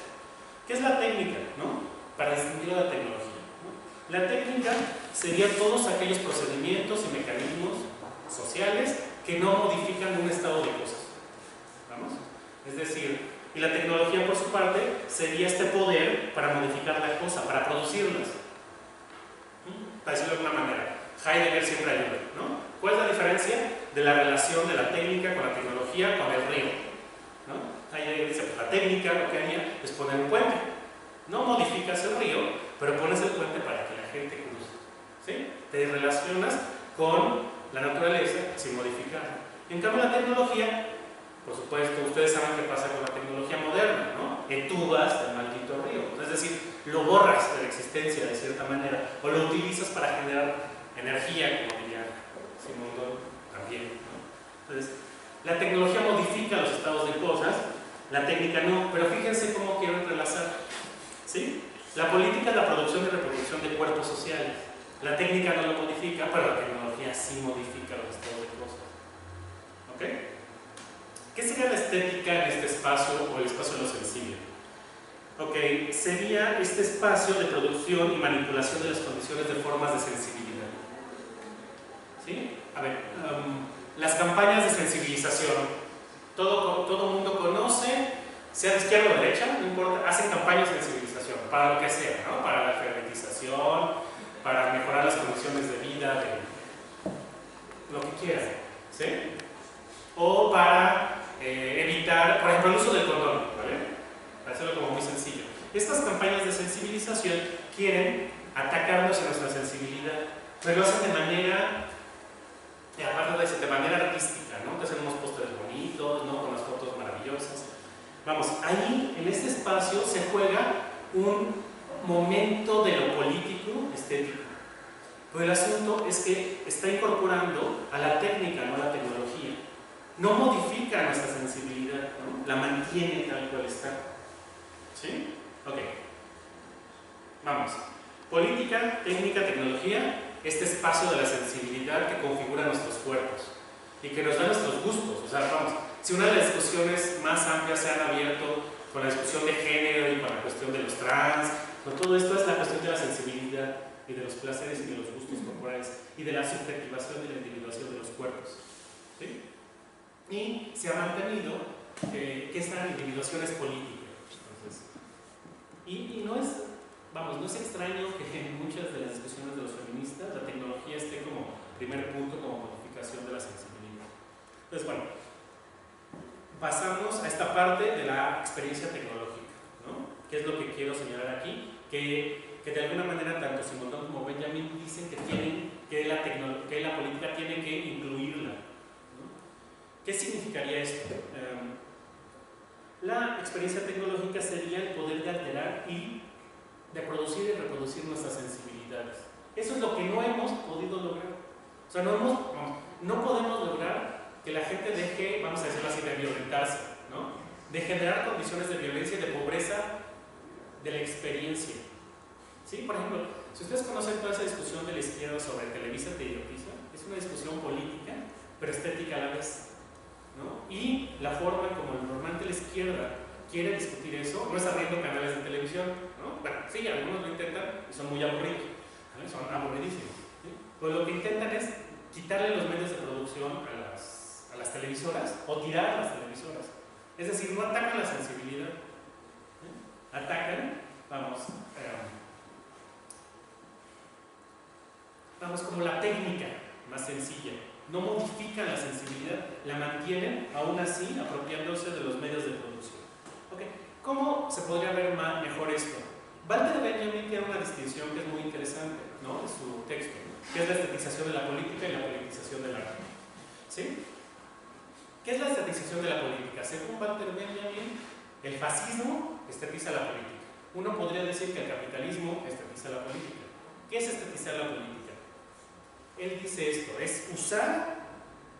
¿Qué es la técnica, ¿no? Para distinguir la tecnología, ¿no? La técnica sería todos aquellos procedimientos y mecanismos sociales que no modifican un estado de cosas. ¿Vamos? Es decir, y la tecnología por su parte sería este poder para modificar la cosa, para producirlas. Para decirlo de alguna manera, Heidegger siempre ayuda, ¿no? ¿Cuál es la diferencia de la relación de la técnica con la tecnología con el río? ¿No? Heidegger dice, pues la técnica lo que haría es poner un puente. No modificas el río, pero pones el puente para que la gente cruce. ¿Sí? Te relacionas con la naturaleza sin modificarla. En cambio, la tecnología, por supuesto, ustedes saben qué pasa con la tecnología moderna, ¿no? Entubas el maldito río. Es decir, lo borras de la existencia de cierta manera, o lo utilizas para generar energía, como diría Simón también, ¿no? Entonces, la tecnología modifica los estados de cosas, la técnica no, pero fíjense cómo quiero entrelazar. ¿Sí? La política es la producción y reproducción de cuerpos sociales. La técnica no lo modifica, pero la tecnología sí modifica los estados de cosas. ¿Ok? ¿Qué sería la estética en este espacio o el espacio de lo sensible? Ok, sería este espacio de producción y manipulación de las condiciones de formas de sensibilidad. ¿Sí? A ver, las campañas de sensibilización. Todo mundo conoce, sea de izquierda o derecha, no importa, hacen campañas de sensibilización, para lo que sea, ¿no? Para la alfabetización, para mejorar las condiciones de vida, de lo que quieran, ¿sí? O para evitar, por ejemplo, el uso del condón, ¿vale? Para hacerlo como muy sencillo. Estas campañas de sensibilización quieren atacarnos en nuestra sensibilidad, pero lo hacen de manera, aparte de manera artística, ¿no? Te hacen unos pósteres bonitos, ¿no? Con las fotos maravillosas. Vamos, ahí, en este espacio, se juega un momento de lo político estético. Pero el asunto es que está incorporando a la técnica, no a la tecnología. No modifica nuestra sensibilidad, ¿no? La mantiene tal cual está. ¿Sí? Ok. Vamos. Política, técnica, tecnología, este espacio de la sensibilidad que configura nuestros cuerpos y que nos da nuestros gustos. O sea, vamos, si una de las discusiones más amplias se han abierto con la discusión de género y con la cuestión de los trans, con todo esto es la cuestión de la sensibilidad y de los placeres y de los gustos corporales y de la subjetivación y la individuación de los cuerpos. ¿Sí? Y se ha mantenido que esta individuación es política. Entonces, y no es, vamos, no es extraño que en muchas de las discusiones de los feministas la tecnología esté como primer punto, como modificación de la sensibilidad. Entonces, bueno, pasamos a esta parte de la experiencia tecnológica, ¿no? ¿Qué es lo que quiero señalar aquí? Que de alguna manera tanto Simondon como Benjamin dicen que la política tiene que incluirla, ¿no? ¿Qué significaría esto? La experiencia tecnológica sería el poder de alterar y de producir y reproducir nuestras sensibilidades. Eso es lo que no hemos podido lograr. O sea, no podemos lograr que la gente deje, vamos a decirlo así, de violentarse, ¿no? De generar condiciones de violencia y de pobreza de la experiencia. ¿Sí? Por ejemplo, si ustedes conocen toda esa discusión de la izquierda sobre Televisa te idiotiza, es una discusión política, pero estética a la vez, ¿no? Y la forma como normalmente la izquierda quiere discutir eso no es abriendo canales de televisión, ¿no? Bueno, sí, algunos lo intentan y son muy aburridos, ¿no? Son aburridísimos, ¿sí? Pues lo que intentan es quitarle los medios de producción a las televisoras o tirar las televisoras. Es decir, no atacan la sensibilidad, ¿sí? Atacan, vamos como la técnica más sencilla. No modifican la sensibilidad, la mantienen aún así apropiándose de los medios de producción. Okay. ¿Cómo se podría ver mejor esto? Walter Benjamin tiene una distinción que es muy interesante, ¿no? En su texto, que es la estetización de la política y la politización del arte. ¿Sí? ¿Qué es la estetización de la política? Según Walter Benjamin, el fascismo estetiza la política. Uno podría decir que el capitalismo estetiza la política. ¿Qué es estetizar la política? Él dice esto, es usar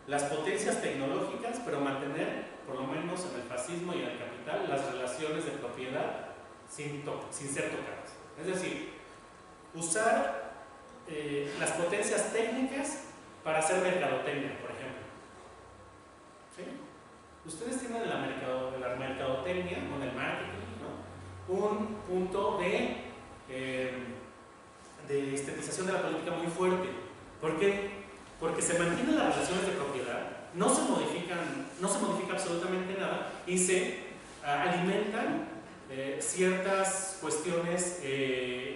las potencias tecnológicas, pero mantener, por lo menos en el fascismo y en el capital, las relaciones de propiedad sin ser tocadas. Es decir, usar las potencias técnicas para hacer mercadotecnia, por ejemplo. ¿Sí? Ustedes tienen en la mercadotecnia, o en el marketing, ¿no? Un punto de estetización de la política muy fuerte. ¿Por qué? Porque se mantienen las relaciones de propiedad, no se modifica absolutamente nada y se alimentan ciertas cuestiones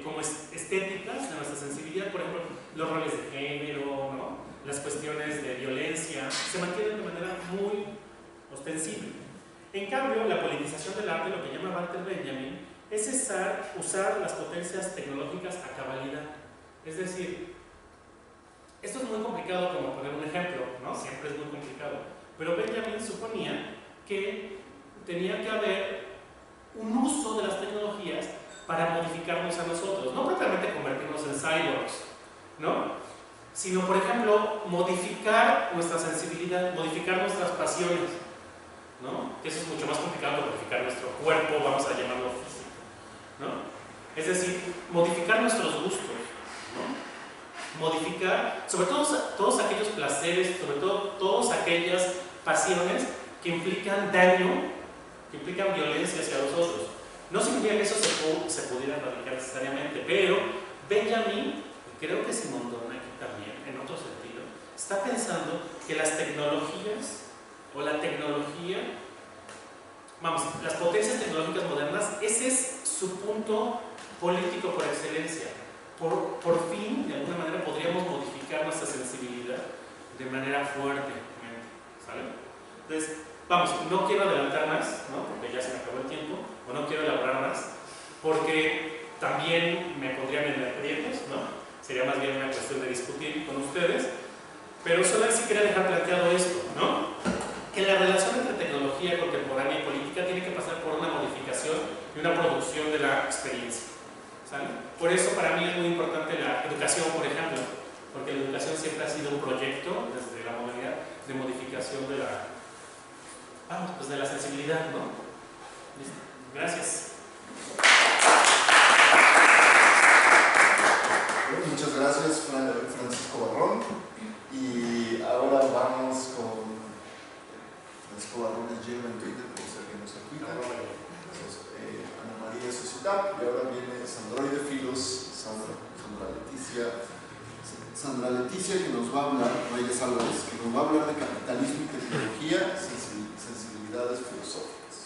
como estéticas de nuestra sensibilidad, por ejemplo, los roles de género, ¿no? Las cuestiones de violencia, se mantienen de manera muy ostensible. En cambio, la politización del arte, lo que llama Walter Benjamin, es usar las potencias tecnológicas a cabalidad. Es decir, esto es muy complicado como poner un ejemplo, ¿no? Siempre es muy complicado. Pero Benjamin suponía que tenía que haber un uso de las tecnologías para modificarnos a nosotros, no propiamente convertirnos en cyborgs, ¿no? Sino, por ejemplo, modificar nuestra sensibilidad, modificar nuestras pasiones, ¿no? Eso es mucho más complicado que modificar nuestro cuerpo, vamos a llamarlo físico, ¿no? Es decir, modificar nuestros gustos, ¿no? Modificar, sobre todo todos aquellos placeres, sobre todo todas aquellas pasiones que implican daño, que implican violencia hacia los otros. No significa que eso se pudiera erradicar necesariamente, pero Benjamin, y creo que Simón Dona aquí también, en otro sentido, está pensando que las tecnologías, o la tecnología, vamos, las potencias tecnológicas modernas, ese es su punto político por excelencia. Por fin, de alguna manera, podríamos modificar nuestra sensibilidad de manera fuerte, ¿sale? Entonces, vamos, no quiero adelantar más, ¿no? Porque ya se me acabó el tiempo, o no quiero elaborar más, porque también me pondrían en aprietos, ¿no? Sería más bien una cuestión de discutir con ustedes, pero solo sí quería dejar planteado esto, ¿no? Que la relación entre tecnología contemporánea y política tiene que pasar por una modificación y una producción de la experiencia, ¿sale? Por eso para mí es muy importante la educación, por ejemplo, porque la educación siempre ha sido un proyecto desde la modernidad de modificación de la pues de la sensibilidad, ¿no? Gracias. Bueno, muchas gracias, Francisco Barrón. Y ahora vamos con Francisco Barrón, es lleno en Twitter, por si alguien nos cuida. Ana María Societap, y ahora viene Sandroide Filos, Sandra Leticia, que nos va a hablar, Reyes Álvarez, que nos va a hablar de capitalismo y tecnología, sensibilidades filosóficas.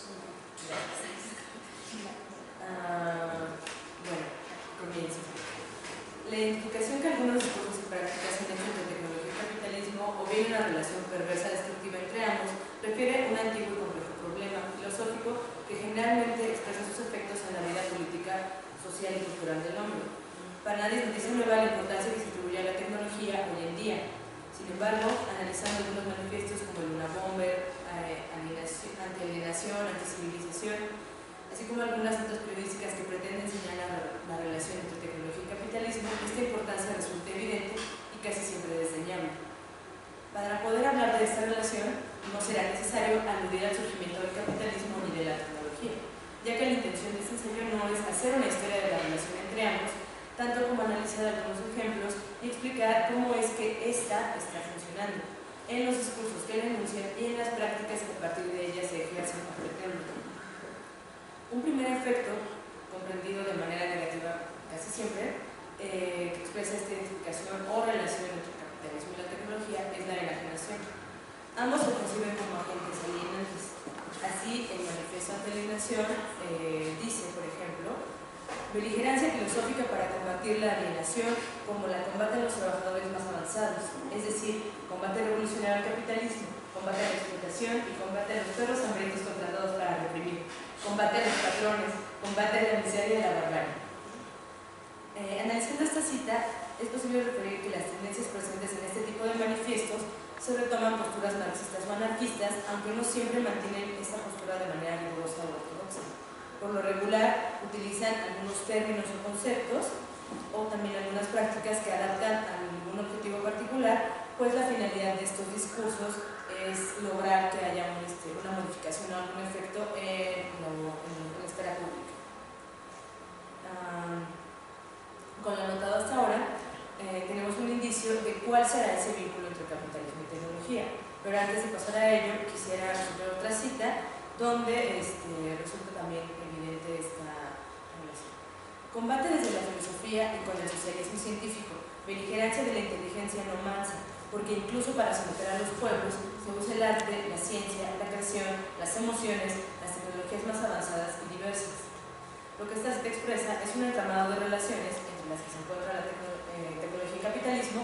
Bueno, comienzo. La identificación que algunos discursos y prácticas han hecho entre tecnología y capitalismo, o bien una relación perversa destructiva entre ambos, refiere a un antiguo y complejo problema filosófico que generalmente expresa sus efectos en la vida política, social y cultural del hombre. Para nadie es noticia nueva la importancia que se atribuye a la tecnología hoy en día. Sin embargo, analizando algunos manifiestos como el Luna Bomber, anti-alienación, anti-civilización, así como algunas notas periodísticas que pretenden señalar la relación entre tecnología y capitalismo, esta importancia resulta evidente y casi siempre desdeñable. Para poder hablar de esta relación, no será necesario aludir al surgimiento del capitalismo ni de la tecnología, ya que la intención de este ensayo no es hacer una historia de la relación entre ambos, tanto como analizar algunos ejemplos y explicar cómo es que ésta está funcionando en los discursos que la enuncian y en las prácticas que a partir de ellas se ejercen a pretender. Un primer efecto, comprendido de manera negativa casi siempre, que expresa esta identificación o relación entre el capitalismo y la tecnología es la enajenación. Ambos se conciben como agentes alienantes. Así, el manifiesto anti-alienación dice, por ejemplo, beligerancia filosófica para combatir la alienación como la combaten los trabajadores más avanzados, es decir, combate revolucionario al capitalismo, combate a la explotación y combate a los perros hambrientos contratados para reprimir, combate a los patrones, combate a la miseria y a la barbarie. Analizando esta cita, es posible referir que las tendencias presentes en este tipo de manifiestos se retoman posturas marxistas o anarquistas, aunque no siempre mantienen esta postura de manera rigurosa o ortodoxa. Por lo regular, utilizan algunos términos o conceptos o también algunas prácticas que adaptan a ningún objetivo particular, pues la finalidad de estos discursos es lograr que haya una modificación o algún efecto en la esfera pública. Con lo anotado hasta ahora, tenemos un indicio de cuál será ese vínculo entre capitalismo y tecnología, pero antes de pasar a ello, quisiera resolver otra cita donde resulta también evidente esta relación. Combate desde la filosofía y con el socialismo científico, beligerancia de la inteligencia no mansa, porque incluso para someter a los pueblos se usa el arte, la ciencia, la creación, las emociones, las tecnologías más avanzadas y diversas. Lo que esta cita expresa es un entramado de relaciones entre las que se encuentra la tecnología y capitalismo,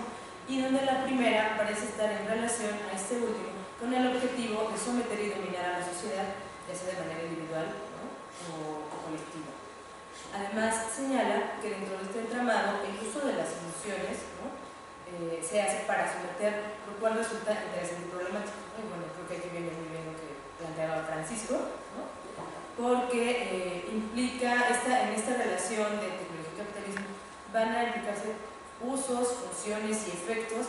y donde la primera parece estar en relación a este último con el objetivo de someter y dominar a la sociedad, ya sea de manera individual, ¿no?, o colectiva. Además, señala que dentro de este entramado el uso de las emociones, ¿no?, se hace para someter, lo cual resulta interesante y problemático. Y bueno, creo que aquí viene muy bien lo que planteaba Francisco, ¿no?, porque implica, en esta relación de tecnología y capitalismo, van a implicarse usos, funciones y efectos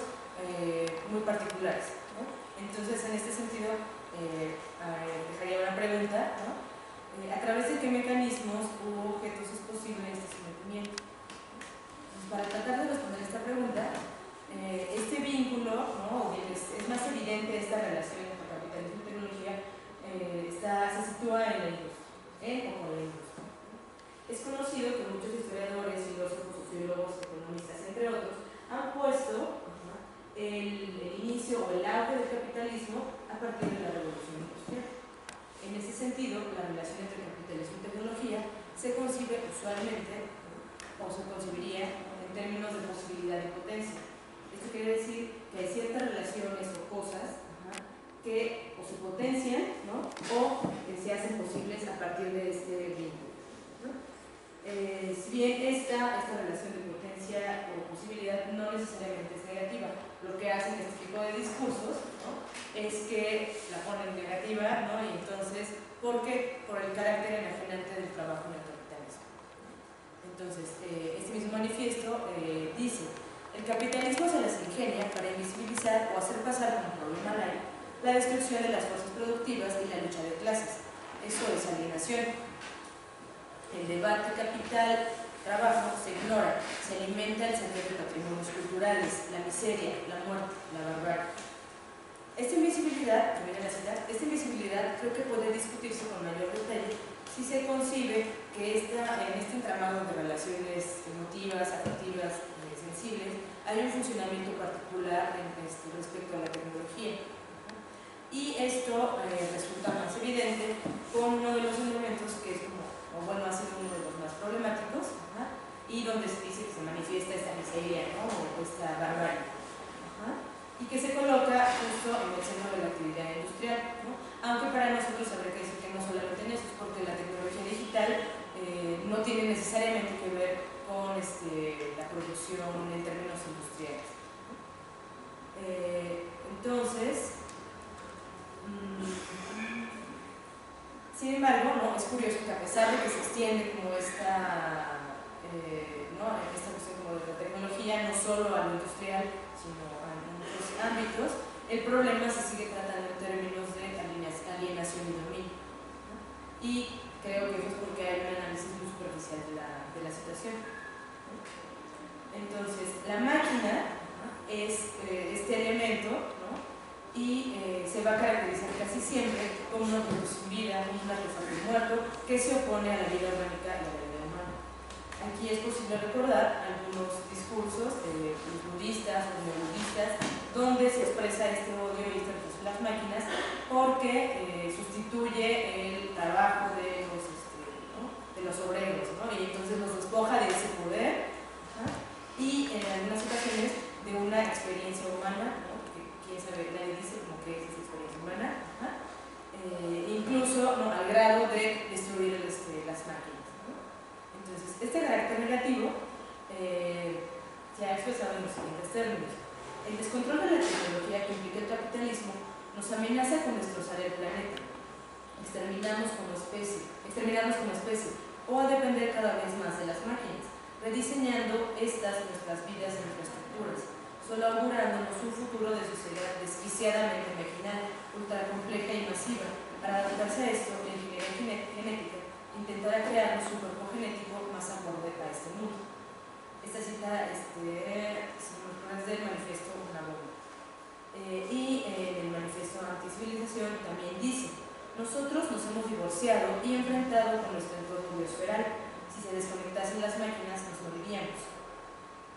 muy particulares, ¿no? Entonces, en este sentido, dejaría una pregunta, ¿no? ¿A través de qué mecanismos u objetos es posible este sometimiento? Pues para tratar de responder esta pregunta, este vínculo, ¿no?, es más evidente esta relación entre capitalismo y tecnología, se sitúa en la industria, o con la industria. Es conocido que muchos historiadores, filósofos, sociólogos, economistas, entre otros, han puesto el inicio o el auge del capitalismo a partir de la revolución industrial. En ese sentido, la relación entre capitalismo y tecnología se concibe usualmente, o se concibiría en términos de posibilidad y potencia. Esto quiere decir que hay ciertas relaciones o cosas que o se potencian, ¿no?, o se hacen posibles a partir de este vínculo, ¿no? Si bien esta relación de potencia o posibilidad no necesariamente es negativa, lo que hacen este tipo de discursos, ¿no?, es que la ponen negativa, ¿no?, y entonces, ¿por qué? Por el carácter enajenante del trabajo en el capitalismo. Entonces, este mismo manifiesto dice: el capitalismo se las ingenia para invisibilizar o hacer pasar como problema la destrucción de las fuerzas productivas y la lucha de clases. Eso es alienación. El debate capital-trabajo se ignora, se alimenta el sentido de patrimonios culturales, la miseria, la muerte, la barbarie. Esta invisibilidad, que viene a la cita, esta invisibilidad creo que puede discutirse con mayor detalle si se concibe que en este entramado de relaciones emotivas, afectivas, sensibles, hay un funcionamiento particular respecto a la tecnología. Y esto resulta más evidente con uno de los elementos que es ha sido uno de los más problemáticos, y donde se dice que se manifiesta esta miseria, ¿no?, o esta barbarie, y que se coloca justo en el seno de la actividad industrial, ¿no? Aunque para nosotros habría que decir que no solamente en eso, porque la tecnología digital no tiene necesariamente que ver con la producción en términos industriales. Entonces, sin embargo, ¿no?, es curioso que a pesar de que se extiende como esta cuestión como de la tecnología, no solo a lo industrial, sino a otros ámbitos, el problema se sigue tratando en términos de alienación y dominio, ¿no? Y creo que eso es porque hay un análisis muy superficial de la situación, ¿no? Entonces, la máquina, ¿no?, es este elemento, ¿no?, y se va a caracterizar casi siempre como un objeto sin vida, como un artefacto muerto que se opone a la vida orgánica y a la vida humana. Aquí es posible recordar algunos discursos de los budistas o neobudistas donde se expresa este odio y esta rechazo a las máquinas porque sustituye el trabajo de los obreros, ¿no?, y entonces los despoja de ese poder, y en algunas ocasiones de una experiencia humana, ¿no?, quién sabe, nadie dice como que es esa experiencia humana, incluso, ¿no?, al grado de destruir las máquinas, ¿no? Entonces, este carácter negativo se ha expresado en los siguientes términos: el descontrol de la tecnología que implica el capitalismo nos amenaza con destrozar el planeta, exterminarnos como especie, o a depender cada vez más de las máquinas, rediseñando nuestras vidas e infraestructuras, solo augurándonos un futuro de sociedad desquiciadamente maquinal, ultracompleja y masiva. Para adaptarse a esto, la ingeniería genética intentará crearnos un cuerpo genético más acorde a este mundo. Esta cita es del manifiesto Una Bomba. Y en el manifiesto Anticivilización también dice: nosotros nos hemos divorciado y enfrentado con nuestro entorno biosferal. Si se desconectasen las máquinas, nos moriríamos.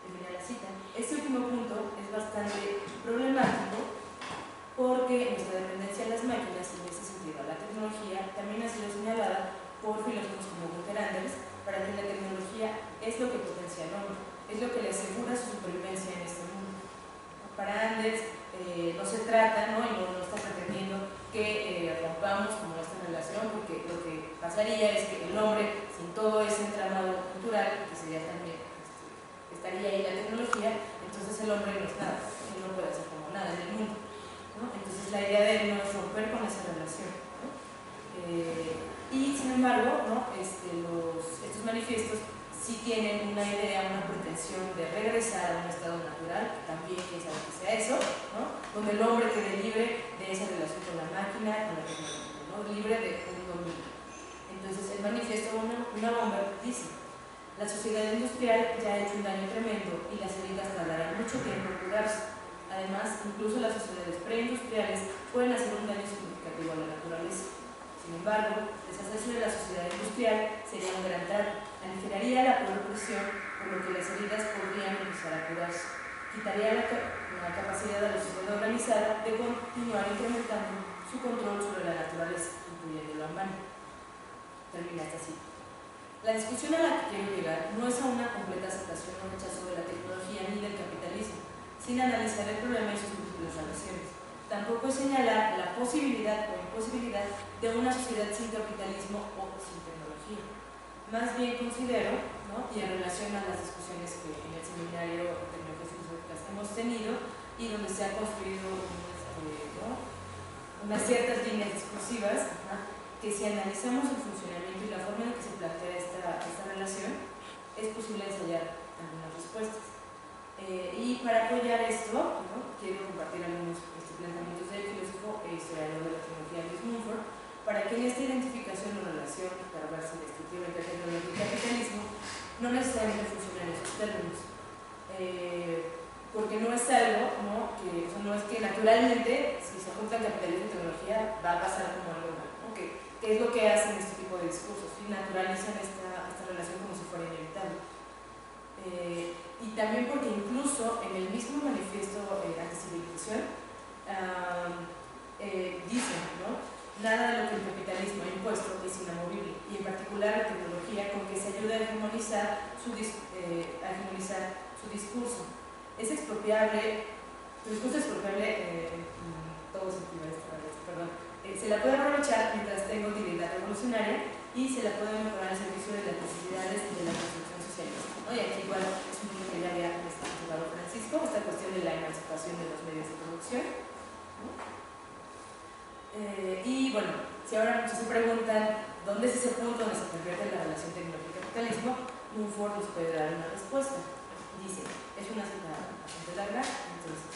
Termina la cita. Este último punto es bastante problemático porque nuestra dependencia a las máquinas, y en ese sentido a la tecnología, también ha sido señalada por filósofos como Gunther Anders, para que la tecnología es lo que potencia al hombre, es lo que le asegura su supervivencia en este mundo. Para Anders no se trata, ¿no? Y no está pretendiendo que rompamos como esta relación, porque lo que pasaría es que el hombre, sin todo ese entramado cultural, que sería también, estaría ahí la tecnología, entonces el hombre no es nada, él no puede hacer como nada en el mundo, ¿no? Entonces la idea de él no es romper con esa relación, ¿no? Y sin embargo, ¿no? Estos manifiestos sí tienen una idea, una pretensión de regresar a un estado natural, que también quién sabe que sea eso, ¿no? Donde el hombre quede libre de esa relación con la máquina, con la tecnología, ¿no? Libre de un dominio. Entonces el manifiesto una bomba dice: la sociedad industrial ya ha hecho un daño tremendo y las heridas tardarán mucho tiempo en curarse. Además, incluso las sociedades preindustriales pueden hacer un daño significativo a la naturaleza. Sin embargo, deshacerse de la sociedad industrial sería un gran trato, aligeraría la pobre presión, por lo que las heridas podrían empezar a curarse. Quitaría la capacidad de la sociedad organizada de continuar incrementando su control sobre la naturaleza, incluyendo la humana. Termina esta cita. La discusión a la que quiero llegar no es a una completa aceptación o rechazo de la tecnología ni del capitalismo, sin analizar el problema y sus múltiples relaciones. Tampoco es señalar la posibilidad o imposibilidad de una sociedad sin capitalismo o sin tecnología. Más bien considero, ¿no? Y en relación a las discusiones que en el seminario de tecnologías filosóficas hemos tenido y donde se ha construido unas ciertas líneas discursivas, ¿no? Que si analizamos el funcionamiento y la forma en que se plantea esta relación, es posible ensayar algunas respuestas. Y para apoyar esto, ¿no? Quiero compartir algunos planteamientos del filósofo e historiador de la tecnología Luis Mumford, para que en esta identificación o relación perversa destructiva entre tecnología y capitalismo no necesariamente funcionen esos términos. Porque no es algo, ¿no? No es que naturalmente, si se juntan capitalismo y tecnología, va a pasar como algo malo, ¿no? Que es lo que hacen este tipo de discursos, y naturalizan esta relación como si fuera inevitable. Y también porque incluso en el mismo manifiesto anticivilización dicen, ¿no? Nada de lo que el capitalismo ha impuesto es inamovible, y en particular la tecnología con que se ayuda a hegemonizar su discurso. Es expropiable, su discurso expropiable, todo se activa esta vez, perdón. Se la puede aprovechar mientras tenga utilidad revolucionaria y se la puede mejorar al servicio de las necesidades de la construcción socialista, ¿no? Y aquí igual es un punto que ya había mencionado Francisco, esta cuestión de la emancipación de los medios de producción, ¿no? Y bueno, si ahora muchos se preguntan dónde es ese punto donde se convierte la relación tecnología-capitalismo, Mumford nos puede dar una respuesta. Dice, es una cita bastante larga, entonces,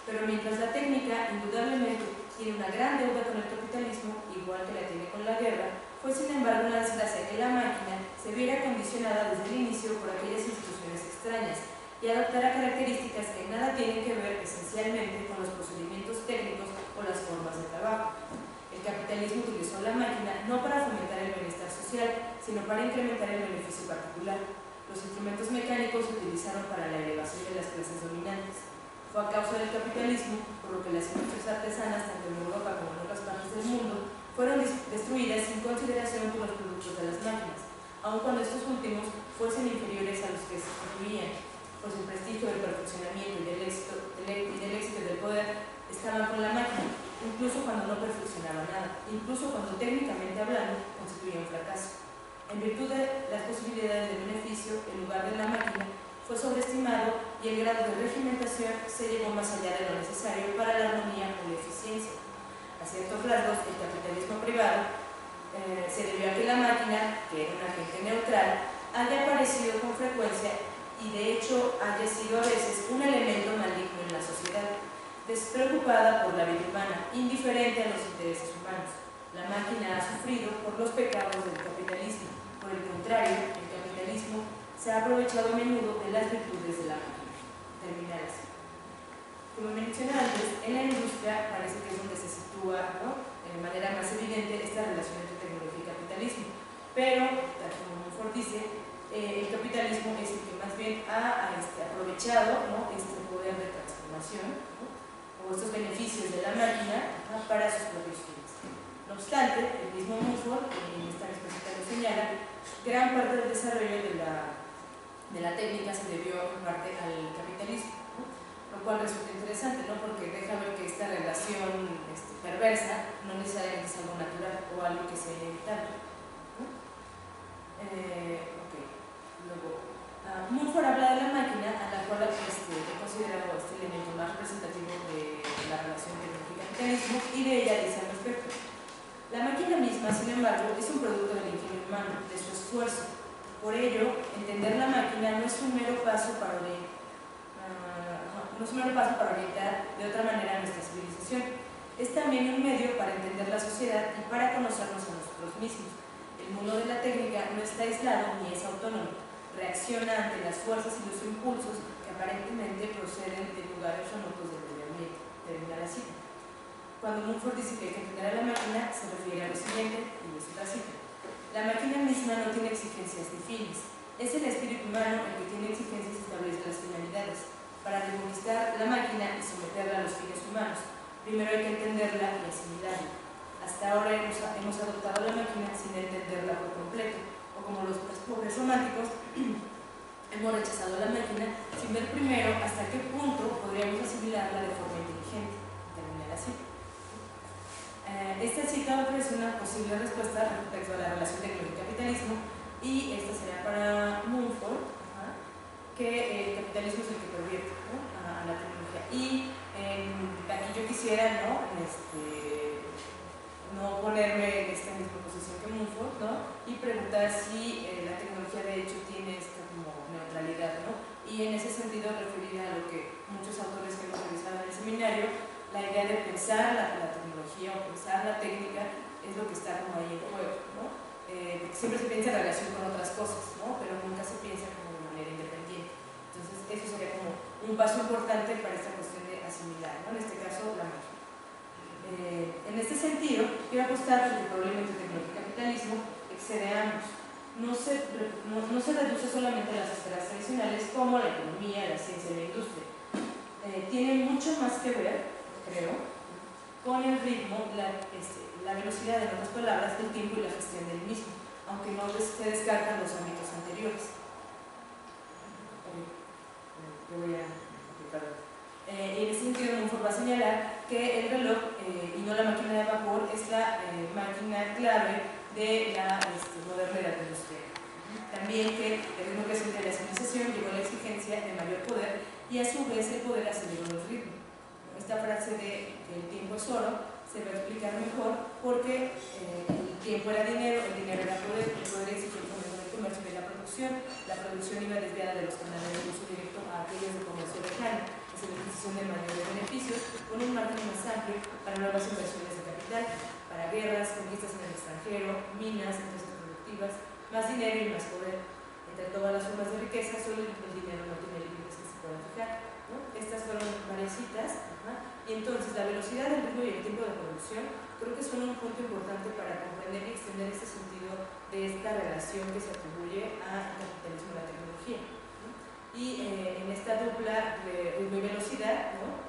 pero mientras la técnica indudablemente tiene una gran deuda con el capitalismo, igual que la tiene con la guerra, fue sin embargo una desgracia que la máquina se viera condicionada desde el inicio por aquellas instituciones extrañas y adoptara características que nada tienen que ver esencialmente con los procedimientos técnicos o las formas de trabajo. El capitalismo utilizó la máquina no para fomentar el bienestar social, sino para incrementar el beneficio particular. Los instrumentos mecánicos se utilizaron para la elevación de las clases dominantes. Fue a causa del capitalismo por lo que las industrias artesanas, tanto en Europa como en otras partes del mundo, fueron destruidas sin consideración por los productos de las máquinas, aun cuando estos últimos fuesen inferiores a los que se construían, pues el prestigio del perfeccionamiento y del éxito del poder estaban con la máquina, incluso cuando no perfeccionaba nada, incluso cuando técnicamente hablando constituía un fracaso. En virtud de las posibilidades de beneficio, el lugar de la máquina fue sobreestimado y el grado de regimentación se llevó más allá de lo necesario para la armonía o la eficiencia. A ciertos rasgos, el capitalismo privado se debió a que la máquina, que era un agente neutral, haya aparecido con frecuencia y de hecho haya sido a veces un elemento maligno en la sociedad, despreocupada por la vida humana, indiferente a los intereses humanos. La máquina ha sufrido por los pecados del capitalismo. Por el contrario, el capitalismo se ha aprovechado a menudo de las virtudes de la máquina. Terminar así. Como mencioné antes, en la industria parece que es donde se sitúa, ¿no?, de manera más evidente esta relación entre tecnología y capitalismo. Pero, como Mumford dice, el capitalismo es el que más bien ha aprovechado, ¿no?, este poder de transformación, ¿no?, o estos beneficios de la máquina, ¿no?, para sus propios fines. No obstante, el mismo Mumford, en esta respuesta lo señala, gran parte del desarrollo de la técnica se debió en parte al capitalismo, ¿no?, lo cual resulta interesante, ¿no?, porque deja ver que esta relación perversa no necesariamente es algo natural o algo que sea inevitable, ¿no? Luego, Mumford habla de la máquina, a la cual he considerado este elemento más representativo de la relación tecnología-capitalismo, y de ella dice al respecto: la máquina misma, sin embargo, es un producto del ingenio humano, de su esfuerzo. Por ello, entender la máquina no es un mero paso para orientar de otra manera nuestra civilización. Es también un medio para entender la sociedad y para conocernos a nosotros mismos. El mundo de la técnica no está aislado ni es autónomo. Reacciona ante las fuerzas y los impulsos que aparentemente proceden de lugares remotos del medio ambiente. Termina la cita. Cuando Mumford dice que hay que entender a la máquina, se refiere a lo siguiente, y es otra cita: la máquina misma no tiene exigencias ni fines. Es el espíritu humano el que tiene exigencias y establece las finalidades. Para reconquistar la máquina y someterla a los fines humanos, primero hay que entenderla y asimilarla. Hasta ahora hemos adoptado la máquina sin entenderla por completo, o como los pobres románticos, hemos rechazado la máquina sin ver primero hasta qué punto podríamos asimilarla de forma inteligente. Termina así. Esta cita ofrece una posible respuesta respecto a la relación tecnología-capitalismo, y esta será para Mumford, que el capitalismo es el que pervierte, ¿no?, a la tecnología. Y aquí yo quisiera, ¿no?, no ponerme en esta misma posición que Mumford, ¿no?, y preguntar si la tecnología de hecho tiene esta como neutralidad, ¿no?, y en ese sentido referir a lo que muchos autores que hemos revisado en el seminario, la idea de pensar la tecnología o pensar la técnica es lo que está como ahí en juego, ¿no? Siempre se piensa en relación con otras cosas, ¿no?, pero nunca se piensa como de manera independiente. Entonces eso sería como un paso importante para esta cuestión de asimilar, ¿no?, en este caso la máquina. En este sentido, quiero apostar que el problema entre tecnología y capitalismo excede a ambos. No se reduce solamente a las esferas tradicionales como la economía, la ciencia y la industria. Tiene mucho más que ver, creo, con el ritmo, la velocidad, en otras palabras, del tiempo y la gestión del mismo, aunque no se descartan los ámbitos anteriores. Y en ese sentido, Mumford va a señalar que el reloj y no la máquina de vapor es la máquina clave de la modernidad industrial. También que el ritmo creciente de la civilización llevó a la exigencia de mayor poder, y a su vez el poder aceleró los ritmos. Esta frase de que el tiempo es oro se va a explicar mejor porque el tiempo era dinero, el dinero era poder, el poder exigió el fomento del comercio y de la producción iba desviada de los canales de uso directo a aquellos de comercio lejano, es la adquisición de mayores beneficios con un margen más amplio para nuevas inversiones de capital, para guerras, conquistas en el extranjero, minas, empresas productivas, más dinero y más poder. Entre todas las formas de riqueza, solo el dinero no tiene límites que se puedan fijar, ¿no? Estas fueron varias citas, y entonces la velocidad, el ritmo y el tiempo de producción creo que son un punto importante para comprender y extender este sentido de esta relación que se atribuye al capitalismo y la tecnología, ¿no? Y en esta dupla de ritmo y velocidad, ¿no?,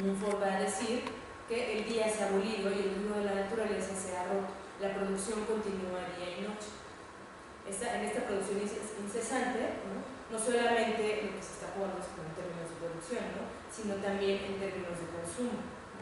Mumford va a decir que el día se ha abolido y el ritmo de la naturaleza se ha roto. La producción continúa día y noche. En esta producción incesante, no solamente lo que se está jugando es en términos de producción, ¿no?, sino también en términos de consumo, ¿no?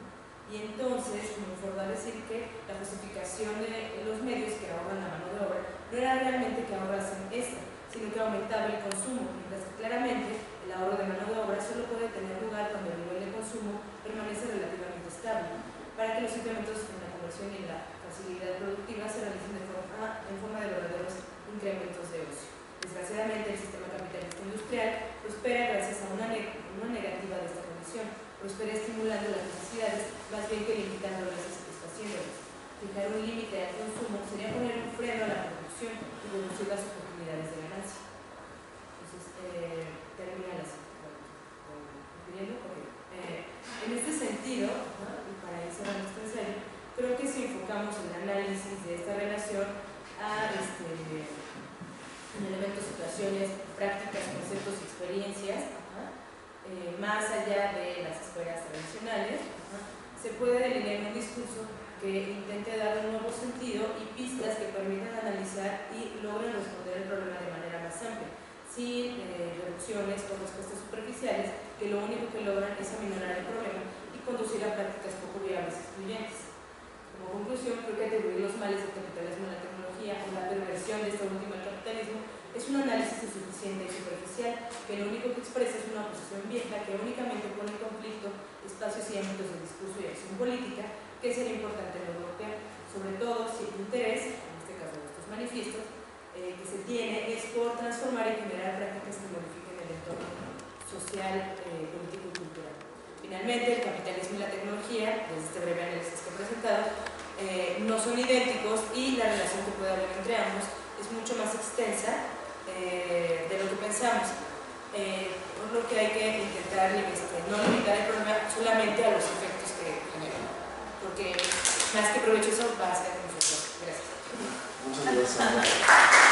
Y entonces Mumford va a decir que la justificación de los medios que ahorran la mano de obra no era realmente que ahorrasen esta, sino que aumentaba el consumo, mientras que claramente el ahorro de mano de obra solo puede tener lugar cuando el nivel de consumo permanece relativamente estable, para que los incrementos en la conversión y en la facilidad productiva se realicen en forma de verdaderos incrementos de ocio. Desgraciadamente, el sistema capitalista industrial prospera gracias a una negativa de esta condición, prospera estimulando las necesidades más bien que limitándolas y satisfaciéndolas. Fijar un límite al consumo sería poner un freno a la producción y reducir las oportunidades de ganancia. Entonces, termina la cita. En este sentido, ¿no?, y para ir cerrando este ensayo, creo que si enfocamos el análisis de esta relación a en elementos, situaciones, prácticas, conceptos y experiencias, más allá de las esferas tradicionales, se puede delinear un discurso que intente dar un nuevo sentido y pistas que permitan analizar y logren responder el problema de manera más amplia, sin reducciones o respuestas superficiales que lo único que logran es aminorar el problema y conducir a prácticas poco viables y excluyentes. Como conclusión, creo que atribuir los males del capitalismo a la tecnología o la perversión de esta última al capitalismo es un análisis insuficiente y superficial que lo único que expresa es una oposición vieja que únicamente pone en conflicto espacios y ámbitos de discurso y acción política que sería importante en la europea, sobre todo si el interés, en este caso de estos manifiestos, que se tiene es por transformar y generar prácticas que modifiquen el entorno social, político y cultural. Finalmente, el capitalismo y la tecnología, desde este breve análisis que he presentado, no son idénticos y la relación que puede haber entre ambos es mucho más extensa de lo que pensamos. Por lo que hay que intentar no limitar el problema solamente a los efectos que generan, porque más que provechoso va a ser nosotros. Gracias. Muchas gracias.